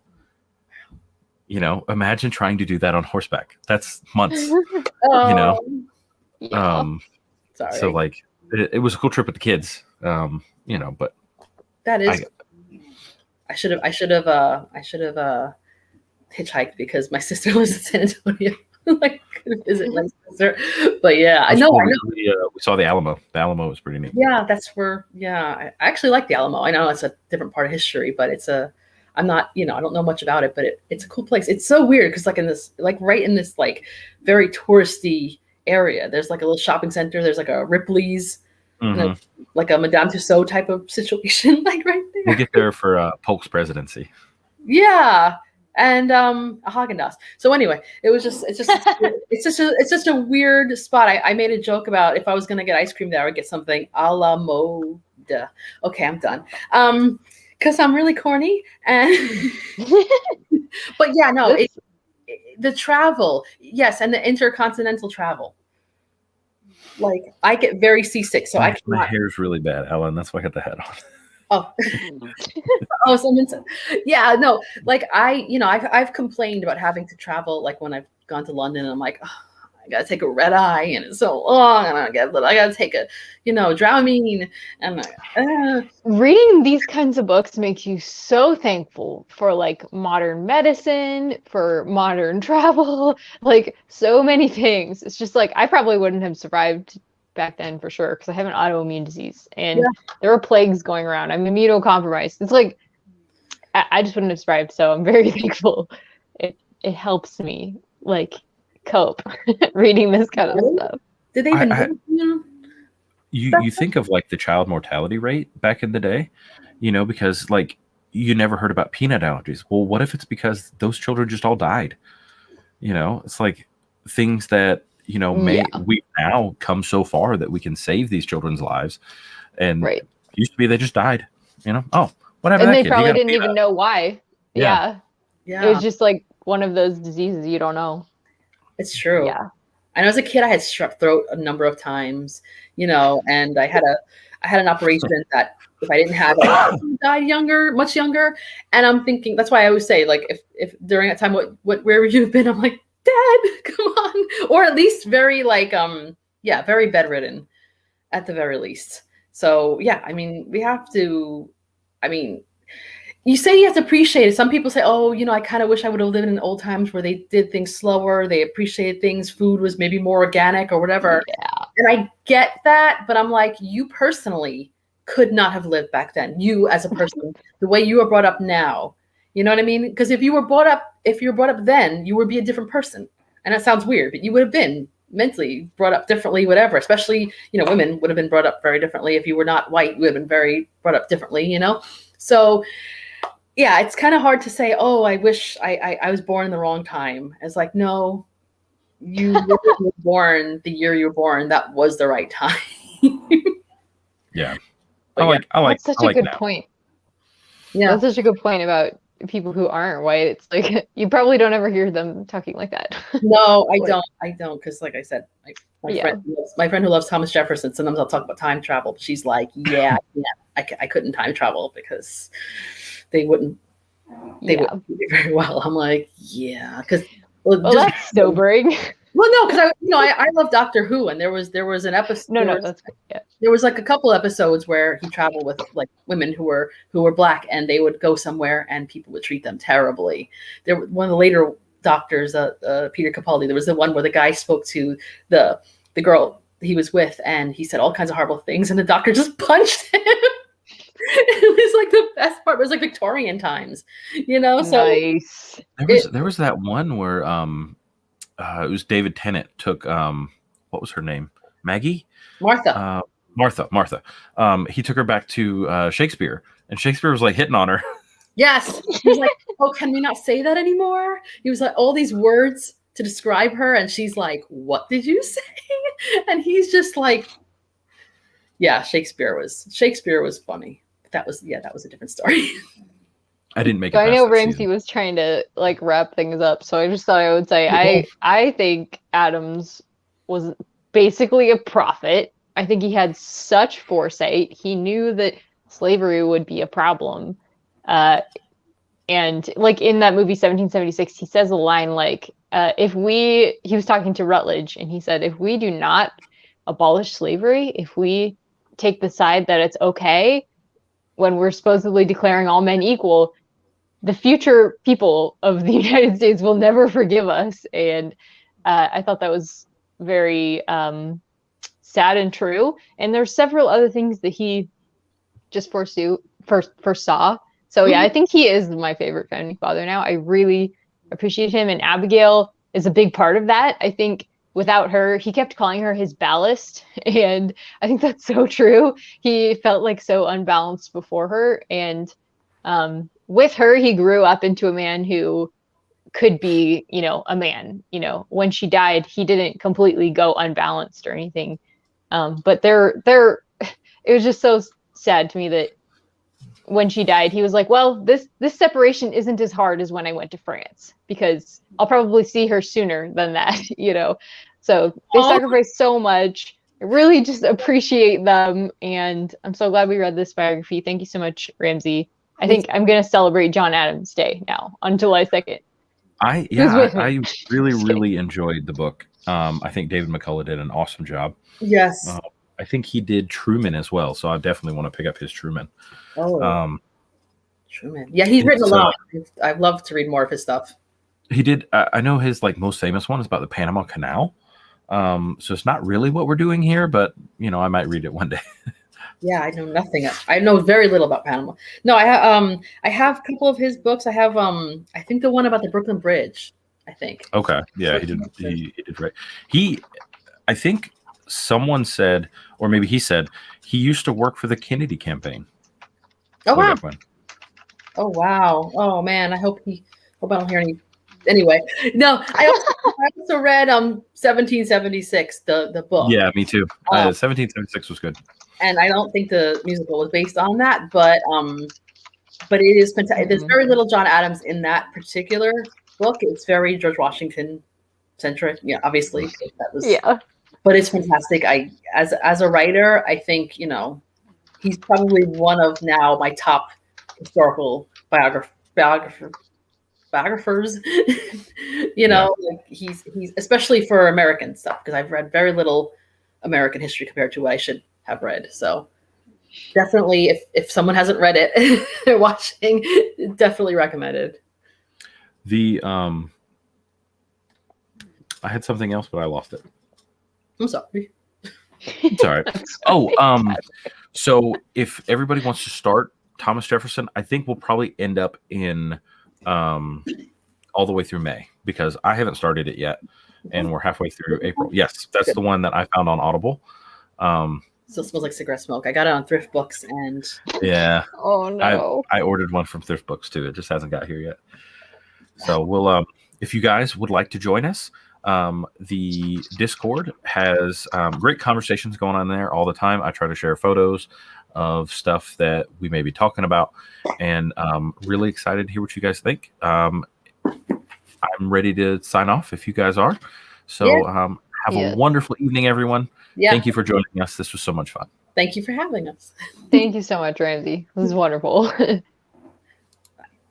You know, imagine trying to do that on horseback. That's months. You know. Yeah. Sorry. So like it was a cool trip with the kids. You know, but that is I should have hitchhiked because my sister lives in San Antonio. Like visit my sister. But yeah, I know. We saw the Alamo. The Alamo was pretty neat. Yeah, that's where I actually like the Alamo. I know it's a different part of history, but I'm not, I don't know much about it, but it's a cool place. It's so weird because right in this like very touristy area, there's like a little shopping center. There's like a Ripley's, like a Madame Tussauds type of situation, like right there. We'll get there for Polk's presidency. Yeah, and a Haagen-Dazs. So anyway, it's just a weird spot. I made a joke about if I was gonna get ice cream there, I would get something a la mode. Okay, I'm done. Because I'm really corny, and but yeah, no, the travel, yes, and the intercontinental travel. Like I get very seasick, so my hair's really bad, Ellen. That's why I got the hat on. Yeah, no, like I've complained about having to travel, like when I've gone to London, and I'm like, oh, I gotta take a red eye, and it's so long, and I gotta take a, Dramamine, and reading these kinds of books makes you so thankful for like modern medicine, for modern travel, like so many things. It's just like I probably wouldn't have survived back then for sure because I have an autoimmune disease and there were plagues going around. I'm immunocompromised. It's like I just wouldn't have survived. So I'm very thankful. It helps me like cope reading this kind of stuff. Did they even you think of like the child mortality rate back in the day, because like you never heard about peanut allergies. Well, what if it's because those children just all died? It's like things that we've now come so far that we can save these children's lives, and it used to be they just died. Oh, whatever. And they probably didn't even know why. Yeah. It was just like one of those diseases you don't know. It's true. Yeah. And as a kid, I had strep throat a number of times, and I had an operation that if I didn't have it, I died much younger. And I'm thinking, that's why I always say, like, if during that time, where would you have been? I'm like, Dad, come on. Or at least very like, very bedridden at the very least. So yeah, I mean, you say you have to appreciate it. Some people say, oh, I kind of wish I would have lived in old times where they did things slower. They appreciated things. Food was maybe more organic or whatever. Yeah. And I get that, but I'm like, you personally could not have lived back then. You as a person, the way you were brought up now, you know what I mean? Because if you were brought up then, you would be a different person. And that sounds weird, but you would have been mentally brought up differently, whatever. Especially, women would have been brought up very differently. If you were not white, you would have been brought up differently, So yeah, it's kind of hard to say, oh, I wish I was born in the wrong time. It's like, no, you were born the year you were born. That was the right time. Yeah. But I like that's such a good point. Yeah. That's such a good point about people who aren't white. It's like, you probably don't ever hear them talking like that. No, I don't. Because like I said, my friend who loves Thomas Jefferson, sometimes I'll talk about time travel. But she's like, I couldn't time travel because they wouldn't do it very well. I'm like, because that's sobering. Well, no, because I love Doctor Who, and there was an episode. That's good. Yeah. There was like a couple episodes where he traveled with like women who were black, and they would go somewhere, and people would treat them terribly. One of the later doctors, Peter Capaldi. There was the one where the guy spoke to the girl he was with, and he said all kinds of horrible things, and the doctor just punched him. It was like the best part. It was like Victorian times, So nice. There was that one where it was David Tennant took what was her name? Maggie? Martha. Martha. He took her back to Shakespeare, and Shakespeare was like hitting on her. Yes. He was like, oh, can we not say that anymore? He was like all these words to describe her, and she's like, what did you say? And he's just like, yeah, Shakespeare was funny. That was a different story. I didn't make it. So I past know that Ramsey season. was trying to like wrap things up, so I just thought I would say I think Adams was basically a prophet. I think he had such foresight. He knew that slavery would be a problem. And like in that movie 1776, he says a line like, he was talking to Rutledge, and he said, if we do not abolish slavery, if we take the side that it's okay when we're supposedly declaring all men equal, the future people of the United States will never forgive us. And I thought that was very sad and true. And there's several other things that he just foresaw. So yeah, I think he is my favorite founding father now. I really appreciate him, and Abigail is a big part of that. I think without her, he kept calling her his ballast, and I think that's so true. He felt like so unbalanced before her, and with her, he grew up into a man who could be, a man. When she died, he didn't completely go unbalanced or anything. But it was just so sad to me that when she died, he was like, well, this separation isn't as hard as when I went to France, because I'll probably see her sooner than that, So they sacrificed so much. I really just appreciate them. And I'm so glad we read this biography. Thank you so much, Ramsey. I think I'm going to celebrate John Adams Day now on July 2nd. I really enjoyed the book. I think David McCullough did an awesome job. Yes. I think he did Truman as well, so I definitely want to pick up his Truman. Truman. Yeah, he's written a lot. I'd love to read more of his stuff. He did. I know his most famous one is about the Panama Canal. So it's not really what we're doing here, but I might read it one day. Yeah, I know nothing. I know very little about Panama. No, I have a couple of his books. I have I think the one about the Brooklyn Bridge. I think. Okay. Yeah, he did. He did right. I think someone said, or maybe he said, he used to work for the Kennedy campaign. Oh wow! Oh wow! Oh man! I hope I don't hear any. Anyway, no. I also read 1776, the book. Yeah, me too. 1776 was good. And I don't think the musical was based on that, but it is fantastic. There's very little John Adams in that particular book. It's very George Washington centric. Yeah, obviously that was. Yeah. But it's fantastic. As a writer, I think he's probably one of now my top historical biographers. Like he's especially for American stuff, because I've read very little American history compared to what I should have read. So definitely, if someone hasn't read it, they're watching, definitely recommended. I had something else, but I lost it. I'm sorry. It's all right. So if everybody wants to start Thomas Jefferson, I think we'll probably end up in all the way through May, because I haven't started it yet, and we're halfway through April. Yes, that's the one that I found on Audible. Still smells like cigarette smoke. I got it on Thrift Books, and yeah. Oh no. I ordered one from Thrift Books too. It just hasn't got here yet. So we'll if you guys would like to join us, the Discord has great conversations going on there all the time. I try to share photos of stuff that we may be talking about, and really excited to hear what you guys think. I'm ready to sign off if you guys are. So have a wonderful evening, everyone. Yeah. Thank you for joining us. This was so much fun. Thank you for having us. Thank you so much, Ramsey. This is wonderful.